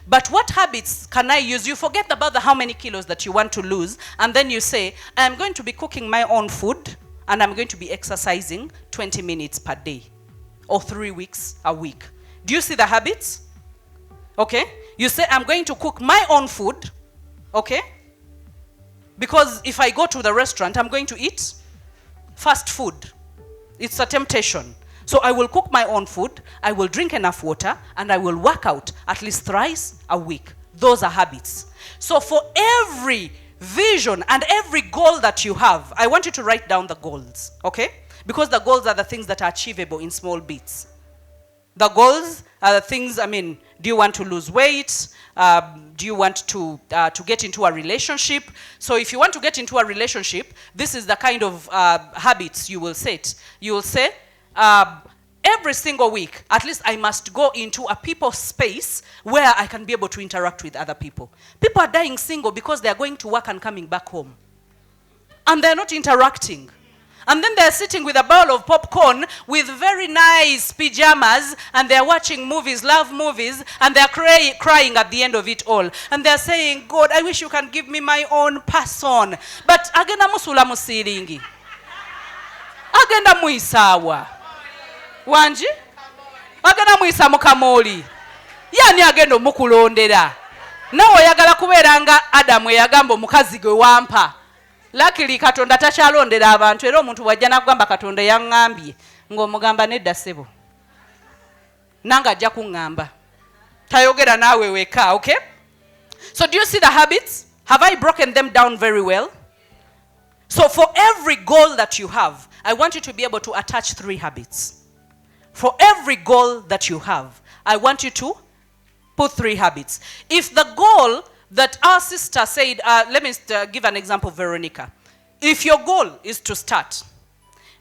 But what habits can I use? You forget about the how many kilos that you want to lose, and then you say, I'm going to be cooking my own food, and I'm going to be exercising 20 minutes per day, or 3 weeks a week. Do you see the habits? Okay? You say, I'm going to cook my own food, okay? Because if I go to the restaurant, I'm going to eat fast food. It's a temptation. So I will cook my own food, I will drink enough water, and I will work out at least thrice a week. Those are habits. So for every vision and every goal that you have, I want you to write down the goals, okay? Because the goals are the things that are achievable in small bits. The goals are the things, do you want to lose weight? Do you want to get into a relationship? So if you want to get into a relationship, this is the kind of habits you will set. You will say, every single week, at least I must go into a people space where I can be able to interact with other people. People are dying single because they are going to work and coming back home. And they're not interacting. And then they're sitting with a bowl of popcorn with very nice pajamas, and they're watching movies, love movies, and they're crying at the end of it all. And they're saying, God, I wish you can give me my own person. But agenda musula musiringi. Agenda muisawa. Wanji? Agenda muisa mukamoli. Yani agenda mukulondera. Nawe yagala kubeera nga Adamu yagamba omukazi gwe wampa. Luckily Katonda takyalondera abantu, era omuntu bwajja nakugamba Katonda yaŋŋambye ng'omugamba nedda ssebo. Nanga ajja kuŋŋamba. Tayogera naawe weka, okay? So do you see the habits? Have I broken them down very well? So for every goal that you have, I want you to be able to attach 3 habits. For every goal that you have, I want you to put 3 habits. If the goal that our sister said, let me give an example, Veronica. If your goal is to start,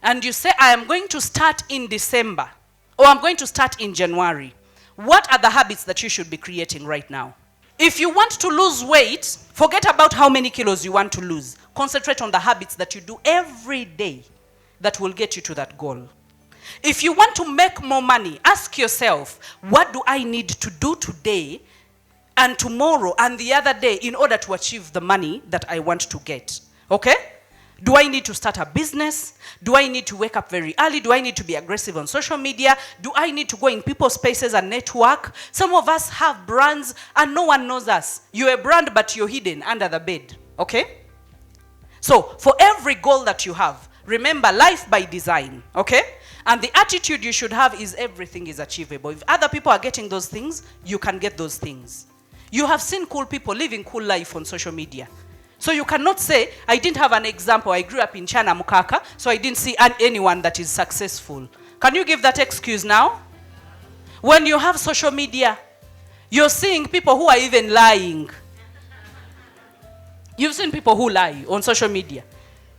and you say, I am going to start in December, or I'm going to start in January, what are the habits that you should be creating right now? If you want to lose weight, forget about how many kilos you want to lose. Concentrate on the habits that you do every day that will get you to that goal. If you want to make more money, ask yourself, what do I need to do today and tomorrow and the other day in order to achieve the money that I want to get? Okay? Do I need to start a business? Do I need to wake up very early? Do I need to be aggressive on social media? Do I need to go in people's spaces and network? Some of us have brands and no one knows us. You're a brand, but you're hidden under the bed. Okay? So, for every goal that you have, remember life by design. Okay? And the attitude you should have is everything is achievable. If other people are getting those things, you can get those things. You have seen cool people living cool life on social media. So you cannot say, I didn't have an example. I grew up in China Mukaka, so I didn't see anyone that is successful. Can you give that excuse now? When you have social media, you're seeing people who are even lying. You've seen people who lie on social media.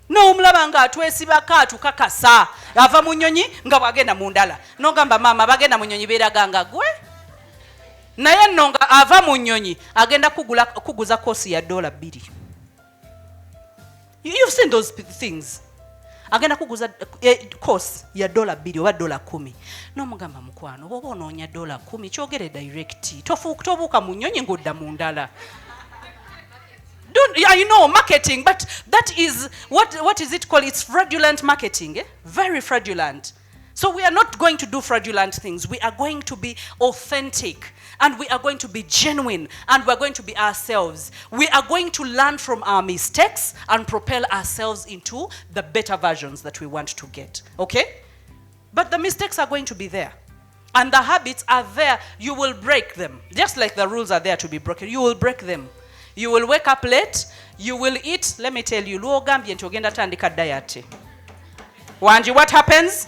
No umulaba nga atwesibaka atukakasa ava mu nnyonyi nga bwagenda mu ndala nogamba mama bagenda mu nnyonyi beeraga nga gwe naye nno nga ava mu nnyonyi agenda kuguza kosi ya $2. You've seen those things. Agenda kuguza course ya $2 oba $10 n'omugamba mukwano bw'oba onoonya $10 kyogere direct tobuuka mu nnyonyi ng'odda mu ndala. I know marketing, but that is what is it called? It's fraudulent marketing, very fraudulent. So we are not going to do fraudulent things. We are going to be authentic, and we are going to be genuine, and we're going to be ourselves. We are going to learn from our mistakes and propel ourselves into the better versions that we want to get. Okay? But the mistakes are going to be there. And the habits are there. You will break them. Just like the rules are there to be broken, you will break them. You will wake up late. You will eat. Let me tell you, luogambye nti ogenda tandika diet. Wanji, what happens?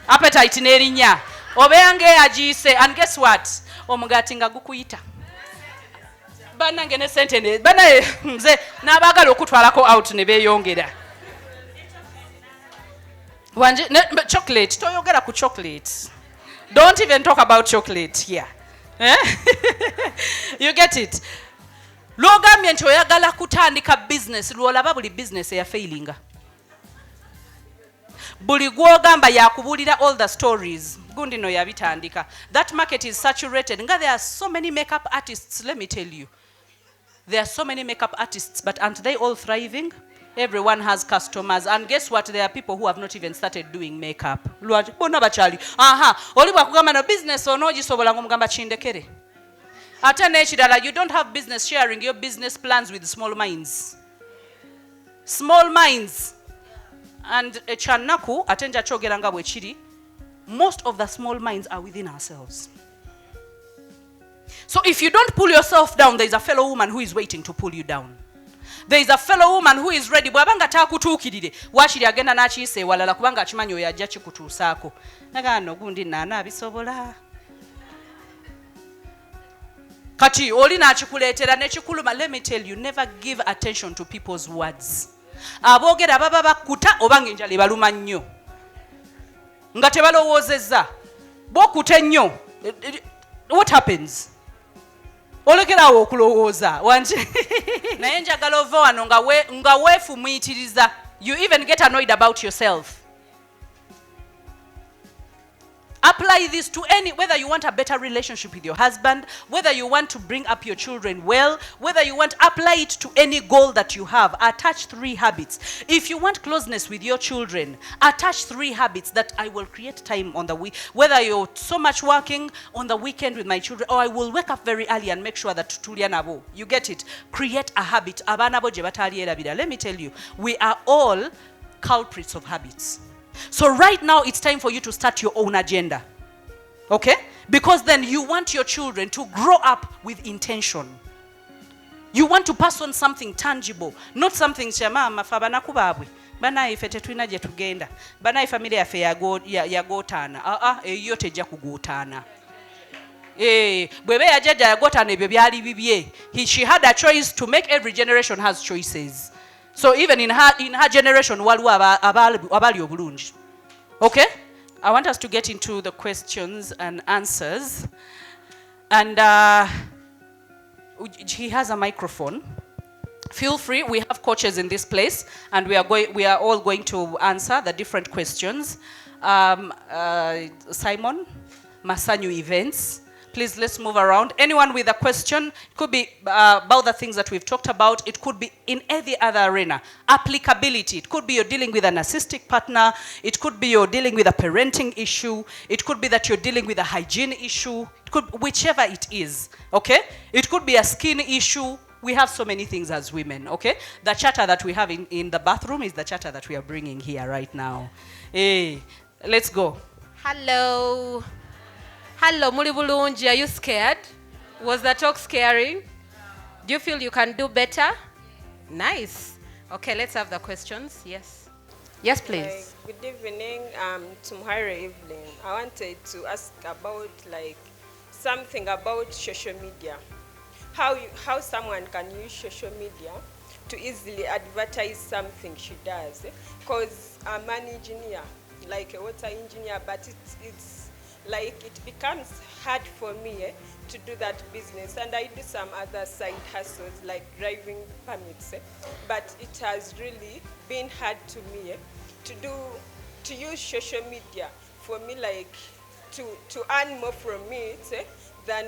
Appetite nerinya. Obeyange agiise, and guess what? Omugati nga gukuyita. Banange ne sente ne bana nze n'abagala okutwalako out ne beeyongera. Wanji, chocolate, toyogera ku chocolate. Don't even talk about chocolate here. Eh? You get it? Lwogambye nti oyagala kutandika business, lwolaba buli business eya failinga. Buli gwogamba yakubulira all the stories. Gundi no yabitandika. That market is saturated. Nga there are so many makeup artists, let me tell you. There are so many makeup artists, but aren't they all thriving? Everyone has customers, and guess what? There are people who have not even started doing makeup. Bona bachali. Aha, oli bwakugamba no business onogisobola ngomugamba chindekere. Ate n'ekirala, you don't have business sharing your business plans with small minds. Small minds. And echanaku atenja chogera nga bwe kiri. Most of the small minds are within ourselves. So if you don't pull yourself down, there is a fellow woman who is waiting to pull you down. There is a fellow woman who is ready. Bwabanga takutuukirire wachiri agenda n'akiyise walala kubanga akimanyi oyo ajja kikutuusaako. Nagano gundi nana abisobola. Kati oli n'akikuleetera n'ekikuluma. Let me tell you, never give attention to people's words. Aboogera baba bakuta obanga enjala ebaluma nnyo. Nga tebalowoozezza. Bokuta nnyo. What happens? Olekerawo okulowooza. Wanji. Naye njagala ova wano nga weefumuyitiriza. You even get annoyed about yourself. Apply this to whether you want a better relationship with your husband, whether you want to bring up your children well, whether you want, apply it to any goal that you have. Attach 3 habits. If you want closeness with your children, attach 3 habits that I will create time on the week. Whether you're so much working on the weekend with my children, or I will wake up very early and make sure that tulya nabo. You get it? Create a habit. Abaana bo gye bataalierabira. Let me tell you, we are all culprits of habits. So right now, it's time for you to start your own agenda. Okay? Because then you want your children to grow up with intention. You want to pass on something tangible, not something mama fa banaku baabwe. Bana ife tetulina gye tugenda. Bana family yaffe yagotaana. Eyo tejja kugotaana. Bwebe yajja yagotaana ebyo byali bibye. She had a choice to make. Every generation has choices. So even in her generation, waliwo abali obulungi. Okay? I want us to get into the questions and answers. And he has a microphone. Feel free. We have coaches in this place, and we are all going to answer the different questions. Simon, Masanyu Events. Please, let's move around. Anyone with a question, it could be about the things that we've talked about. It could be in any other arena. Applicability. It could be you're dealing with a narcissistic partner. It could be you're dealing with a parenting issue. It could be that you're dealing with a hygiene issue. It could, whichever it is, okay? It could be a skin issue. We have so many things as women, okay? The chatter that we have in the bathroom is the chatter that we are bringing here right now. Hey, let's go. Hello. Hello, muli bulungi. Are you scared? Was the talk scary? Do you feel you can do better? Nice. Okay, let's have the questions. Yes. Yes, please. Good evening. Tomorrow evening, I wanted to ask about something about social media. How someone can use social media to easily advertise something she does. Because I'm an engineer, like a water engineer, but it's like it becomes hard for me to do that business, and I do some other side hustles like driving permits, but it has really been hard to me to use social media for me, like to earn more from it than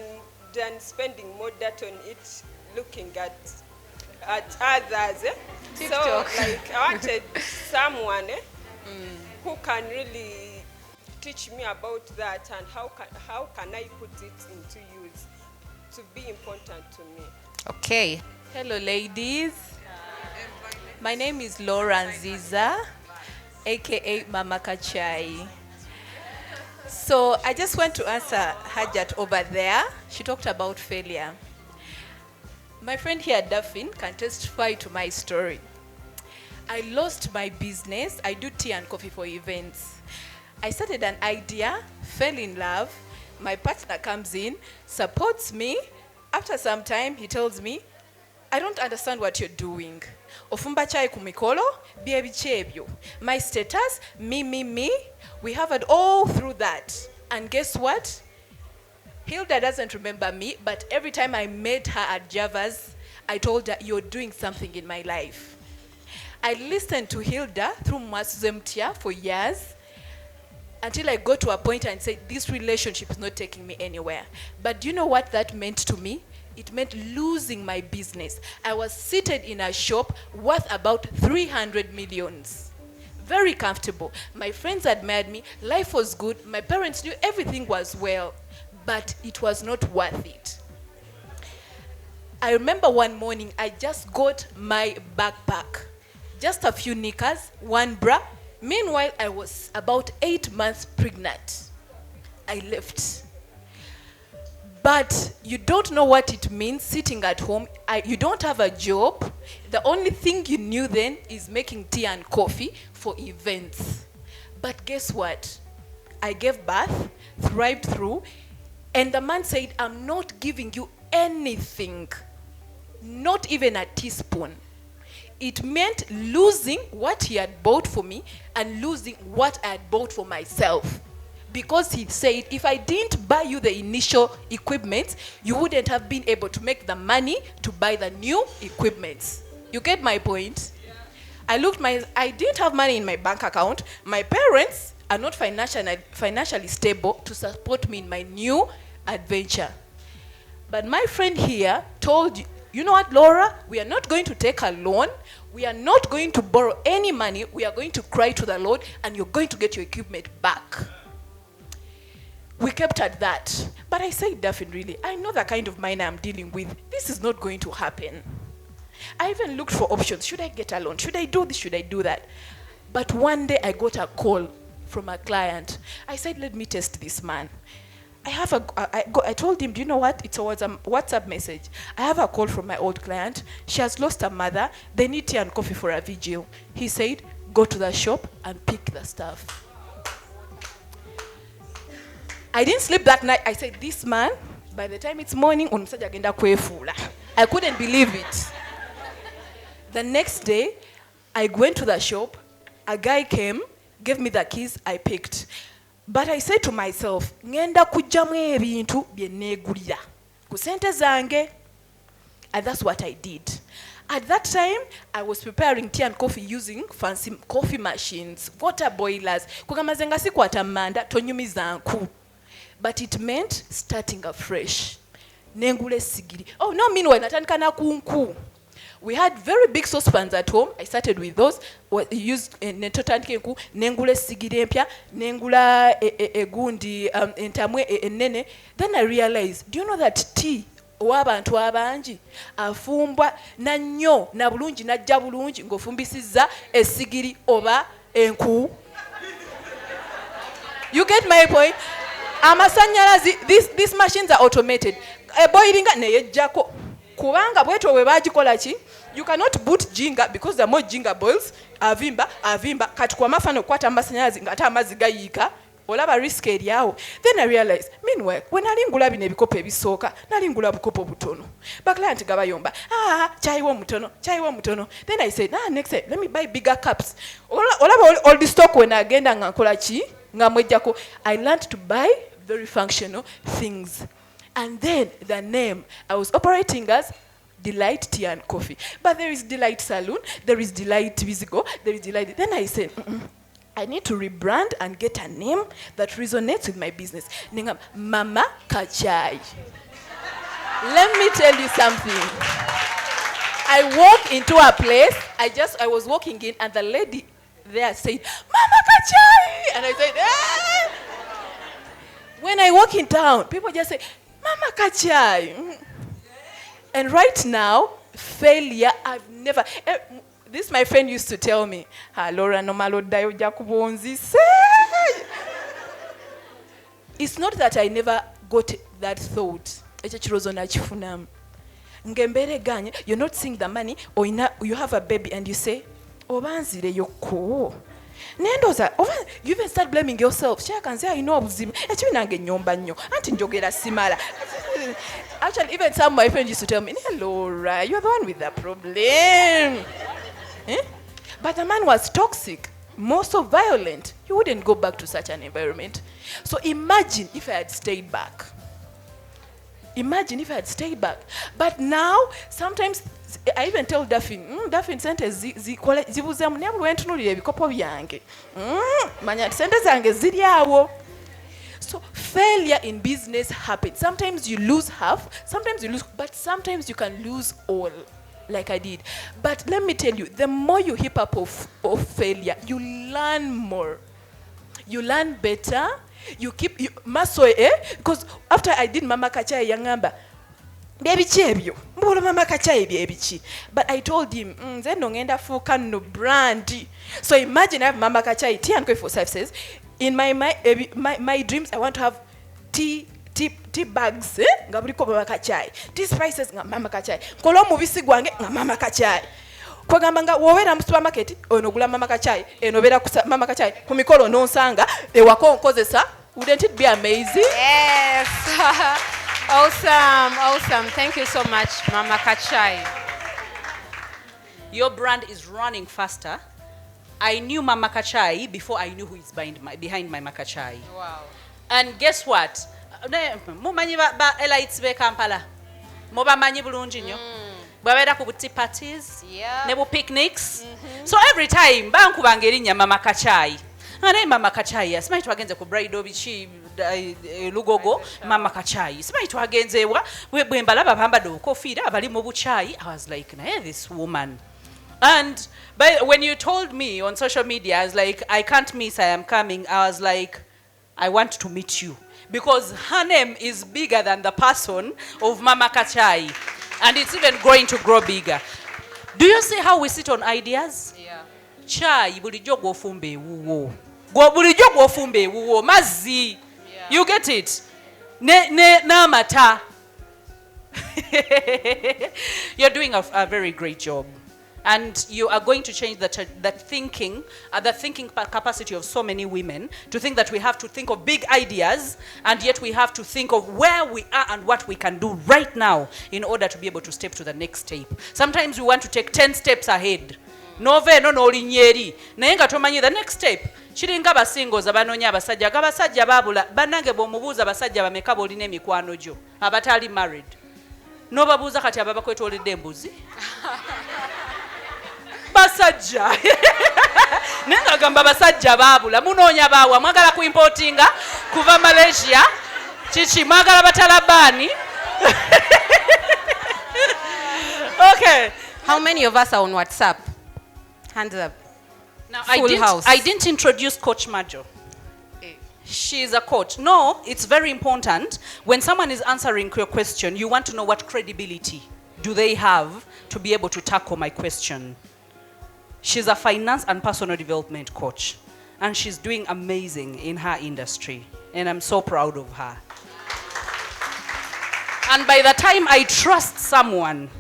spending more data on it, looking at others. TikTok. So like I wanted someone who can really teach me about that and how can I put it into use to be important to me. Okay. Hello, ladies. My name is Laura Nziza, aka Mama Kachai. So I just want to answer Hajat over there. She talked about failure. My friend here, Daphne, can testify to my story. I lost my business. I do tea and coffee for events. I started an idea, fell in love. My partner comes in, supports me. After some time, he tells me, I don't understand what you're doing. Ofumba chai kumikolo, biebi chebyo. My status, me. We have it all through that. And guess what? Hilda doesn't remember me, but every time I met her at Java's, I told her, you're doing something in my life. I listened to Hilda through Masuzemtia for years until I got to a point and said, this relationship is not taking me anywhere. But do you know what that meant to me? It meant losing my business. I was seated in a shop worth about 300 millions. Very comfortable. My friends admired me. Life was good. My parents knew everything was well. But it was not worth it. I remember one morning, I just got my backpack. Just a few knickers, one bra. Meanwhile, I was about 8 months pregnant. I left. But you don't know what it means sitting at home. You don't have a job. The only thing you knew then is making tea and coffee for events. But guess what? I gave birth, thrived through, and the man said, I'm not giving you anything, not even a teaspoon. It meant losing what he had bought for me and losing what I had bought for myself. Because he said, if I didn't buy you the initial equipment, you wouldn't have been able to make the money to buy the new equipment. You get my point? Yeah. I didn't have money in my bank account. My parents are not financially stable to support me in my new adventure. But my friend here told you know what, Laura? We are not going to take a loan. We are not going to borrow any money. We are going to cry to the Lord, and you're going to get your equipment back. We kept at that. But I said, Daphne, really, I know the kind of mind I'm dealing with. This is not going to happen. I even looked for options. Should I get a loan? Should I do this? Should I do that? But one day I got a call from a client. I said, let me test this man. I told him, do you know what? It's a WhatsApp message. I have a call from my old client. She has lost her mother. They need tea and coffee for a vigil. He said, go to the shop and pick the stuff. I didn't sleep that night. I said, this man, by the time it's morning, I couldn't believe it. The next day, I went to the shop. A guy came, gave me the keys, I picked. But I said to myself, ngenda kujjamu ebintu bye neegulira ku sente zange. And that's what I did. At that time, I was preparing tea and coffee using fancy coffee machines, water boilers. Kugamaze nga sikwata manda tonyumiza nku. But it meant starting afresh. Nengule sigiri. Oh, no, meanwhile, natandika na kunku. We had very big saucepans at home. I started with those. Used nengula sigiri empya, nengula egundi entamwe enene. Then I realized, do you know that tea w'abantu abangi afumbwa na nnyo na bulungi najja bulungi ng'ofumbisizza esigiri oba enku? You get my point? Amasanyalazi, these machines are automated. Boilinga neyejjako. Kubanga bweto bwe bagikola ki? You cannot boot jinga because the more jinga boils, avimba, kati kwa mafano kwata amasanyalazi ngata amazi gayiika, olaba risk eryawo. Then I realized, meanwhile, when nalingula bino ebikopo ebisooka, nalingula bukopo butono. Baklanti gabayomba, chai wo mutono. Then I said, next time, let me buy bigger cups. Olaba all the stock when agenda nga nkola ki? Nga mwejjako. I learned to buy very functional things. And then the name, I was operating as Delight Tea and Coffee. But there is Delight Saloon, there is Delight Visigo, there is Delight. Then I said, I need to rebrand and get a name that resonates with my business. Ningam Mama Kachai. Let me tell you something. I walk into a place, I was walking in and the lady there said, Mama Kachai! And I said, When I walk in town, people just say, Mama Kachai. And right now, failure, I've never... This my friend used to tell me, Laura, no malo dayo jakubonzi. It's not that I never got that thought. You're not seeing the money, or you have a baby and you say, Obanzire yoko. Nendoza, you even start blaming yourself. She can say, I know obuzim. Actually, even some of my friends used to tell me, Laura, you're the one with the problem. But the man was toxic, more so violent. You wouldn't go back to such an environment. So imagine if I had stayed back. Imagine if I had stayed back. But now, sometimes, I even tell Daphne, sente zibuze munyabu lwentunulire ebikopo byange. Manya sente zange ziri awo. So failure in business happens. Sometimes you lose half, sometimes you lose, but sometimes you can lose all, like I did. But let me tell you, the more you heap up of failure, you learn more. You learn better. You keep muscle, because after I did Mama Kachai Yangamba, baby chebyo, mbolo Mama Kachai baby chi. But I told him, then nongenda fuka no brand. So imagine I have Mama Kachai tea and for says in my dreams I want to have tea bags, ngabuliko Mama Kachai. Tea spices nga Mama Kachai. Kolo mubisi gwange nga Mama Kachai. Kwagamba nga wowera mu supermarket onogula Mama Kachai enobera ku Mama Kachai ku mikolo nonsanga ewako nkozesa. Wouldn't it be amazing? Yes. Awesome. Thank you so much, Mama Kachai. Your brand is running faster. I knew Mama Kachai before I knew who is behind Mama Kachai. Wow. And guess what? Mumanyi ba elites be Kampala. Moba manyi bulungi nnyo. Bwabera ku tea parties, ne bu picnics. So every time bankubanga erinnya Mama Kachai. Ane Mama Kachai, simanyi twagenze ku bridal bichi Lugogo, Mama Kachai. Simanyi twagenze wa bwe mbalaba bambadde obukofiira abali mu buchayi. I was like, nah, this woman. And when you told me on social media, I was like, I can't miss, I am coming. I was like, I want to meet you. Because her name is bigger than the person of Mama Kachai. And it's even going to grow bigger. Do you see how we sit on ideas? Yeah. Chai, bulijjo gw'ofumba ewuwo. Bulijjo gw'ofumba ewuwo. Mazzi. You get it? N'amata. You're doing a very great job. And you are going to change the thinking capacity of so many women to think that we have to think of big ideas, and yet we have to think of where we are and what we can do right now in order to be able to step to the next step. Sometimes we want to take 10 steps ahead. Nove no linyeri. Naye nga tomanyi the next step. Kiringa basingoza banoonya abasajja. Abasajja babula bannange bw'omubuuza abasajja bameka b'olina emikwano gyo abatali married. N'obabuuza kati ababakwetoolodde embuzi. Basajja. Nenga gamba basajja babula munoonya baawa mwagala ku importinga kuva Malaysia chichi mwagala batalabani. Okay, How many of us are on WhatsApp? Hands up. now House. I didn't introduce Coach Majo. She's a coach. No, it's very important when someone is answering your question, you want to know what credibility do they have to be able to tackle my question. She's a finance and personal development coach, and she's doing amazing in her industry, and I'm so proud of her. And by the time I trust someone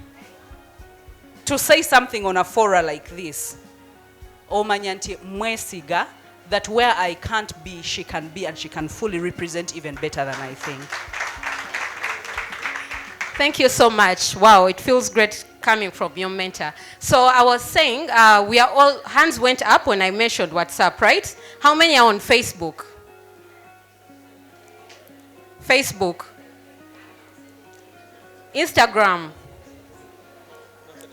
to say something on a forum like this, omanyanti mwesiga, that where I can't be, she can be, and she can fully represent even better than I think. Thank you so much. Wow, it feels great coming from your mentor. So I was saying, we are all, hands went up when I mentioned WhatsApp, right? How many are on Facebook? Facebook. Instagram.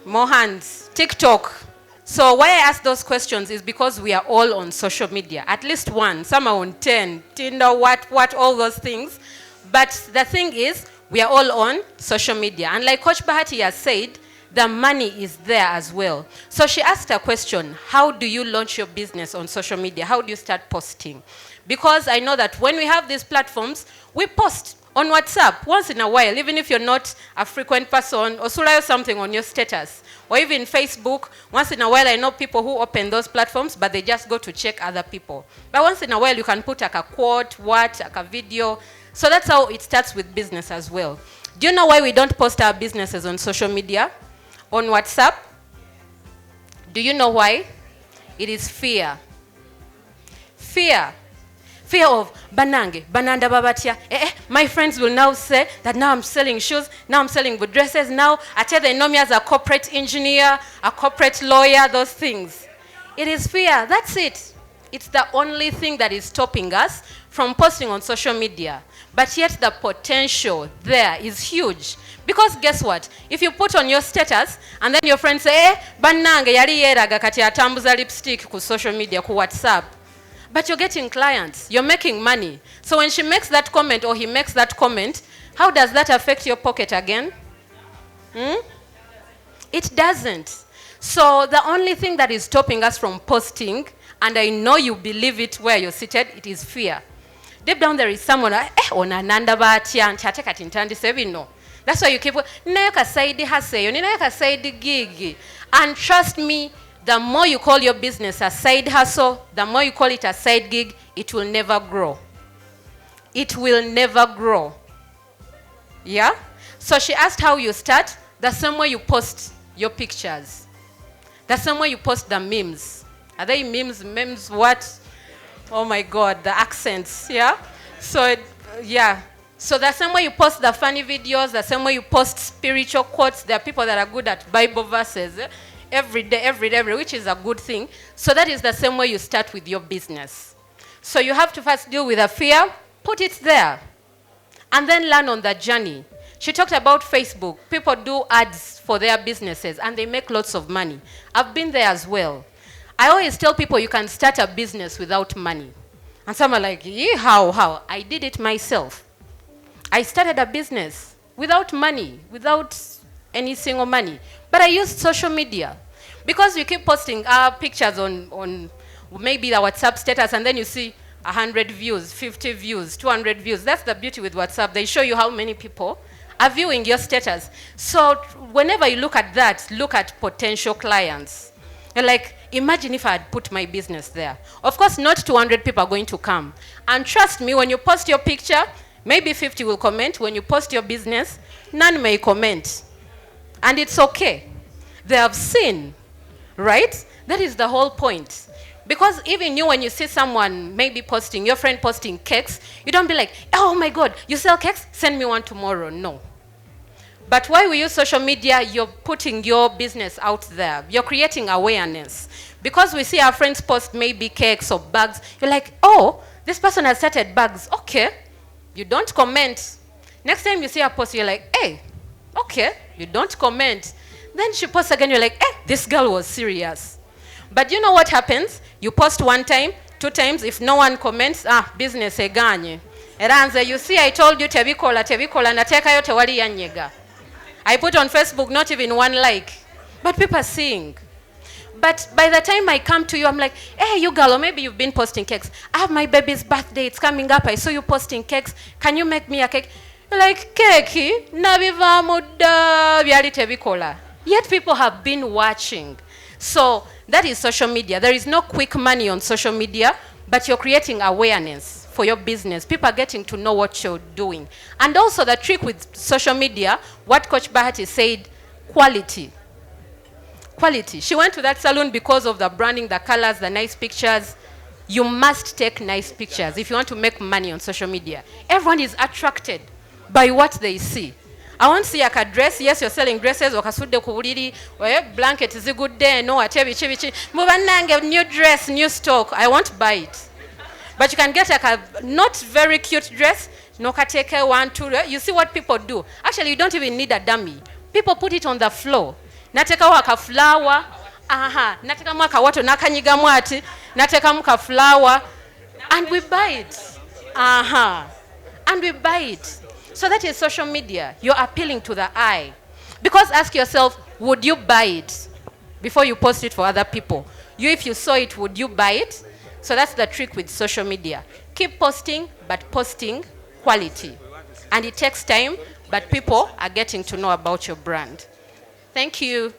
More hands. TikTok. So why I ask those questions is because we are all on social media. At least one. Some are on 10. Tinder, what, all those things. But the thing is, we are all on social media. And like Coach Bahati has said, the money is there as well. So she asked a question, how do you launch your business on social media? How do you start posting? Because I know that when we have these platforms, we post on WhatsApp once in a while, even if you're not a frequent person, or sulayo something on your status. Or even Facebook, once in a while I know people who open those platforms, but they just go to check other people. But once in a while you can put like a quote, like a video. So that's how it starts with business as well. Do you know why we don't post our businesses on social media? On WhatsApp? Do you know why? It is fear. Fear. Fear of banange, bananda babatia. My friends will now say that now I'm selling shoes, now I'm selling good dresses, now I tell they know me as a corporate engineer, a corporate lawyer, those things. It is fear, that's it. It's the only thing that is stopping us from posting on social media. But yet the potential there is huge. Because guess what? If you put on your status and then your friends say, banange yali yeraga kati atambuza lipstick ku social media, ku WhatsApp. But you're getting clients, you're making money. So when she makes that comment or he makes that comment, how does that affect your pocket again? It doesn't. So the only thing that is stopping us from posting, and I know you believe it where you're seated, it is fear. Deep down there is someone, onananda batya nti kati ntandise bino. That's why you keep, ninayo ka side hustle, ninayo ka side gig. And trust me, the more you call your business a side hustle, the more you call it a side gig, it will never grow. It will never grow. Yeah? So she asked how you start. The same way you post your pictures. The same way you post the memes. Are they memes? Memes what? Oh my God, the accents, yeah? So, yeah. So the same way you post the funny videos, the same way you post spiritual quotes, there are people that are good at Bible verses. Every day, which is a good thing. So that is the same way you start with your business. So you have to first deal with the fear, put it there, and then learn on the journey. She talked about Facebook. People do ads for their businesses, and they make lots of money. I've been there as well. I always tell people you can start a business without money. And some are like, how? I did it myself. I started a business without money, without any single money. But I used social media. Because you keep posting pictures on maybe the WhatsApp status, and then you see 100 views, 50 views, 200 views. That's the beauty with WhatsApp. They show you how many people are viewing your status. So whenever you look at that, look at potential clients. You're like, imagine if I had put my business there. Of course, not 200 people are going to come. And trust me, when you post your picture, maybe 50 will comment. When you post your business, none may comment. And it's okay. They have seen, right? That is the whole point. Because even you, when you see someone maybe posting, your friend posting cakes, you don't be like, oh my God, you sell cakes? Send me one tomorrow. No. But why we use social media, you're putting your business out there. You're creating awareness. Because we see our friends post maybe cakes or bags, you're like, oh, this person has started bags. Okay. You don't comment. Next time you see a post, you're like, hey, okay. You don't comment. Then she posts again, you're like, this girl was serious. But you know what happens? You post one time, 2 times, if no one comments, business eganye. Eranze, you see, I told you tebikola, nateka yo tewali yanyega. I put on Facebook, not even 1 like. But people are seeing. But by the time I come to you, I'm like, hey, you girl, or maybe you've been posting cakes. I have my baby's birthday, it's coming up. I saw you posting cakes. Can you make me a cake? Like, keki, nabiva muda, byali tebikola. Yet people have been watching. So that is social media. There is no quick money on social media, but you're creating awareness for your business. People are getting to know what you're doing. And also the trick with social media, what Coach Bahati said, quality. Quality. She went to that salon because of the branding, the colors, the nice pictures. You must take nice pictures if you want to make money on social media. Everyone is attracted by what they see. I won't see a dress. Yes, you're selling dresses. Wakasude kubuliri, blanket is a good day. No, atebi. Mubanange, new dress, new stock. I won't buy it. But you can get like a not very cute dress. No kateke 1, 2. You see what people do. Actually, you don't even need a dummy. People put it on the floor. Nateka waka flower. Nateka mwaka watu nakanyiga mwati. Nateka muka flower. And we buy it. And we buy it. So that is social media. You're appealing to the eye. Because ask yourself, would you buy it before you post it for other people? You, if you saw it, would you buy it? So that's the trick with social media. Keep posting, but posting quality. And it takes time, but people are getting to know about your brand. Thank you.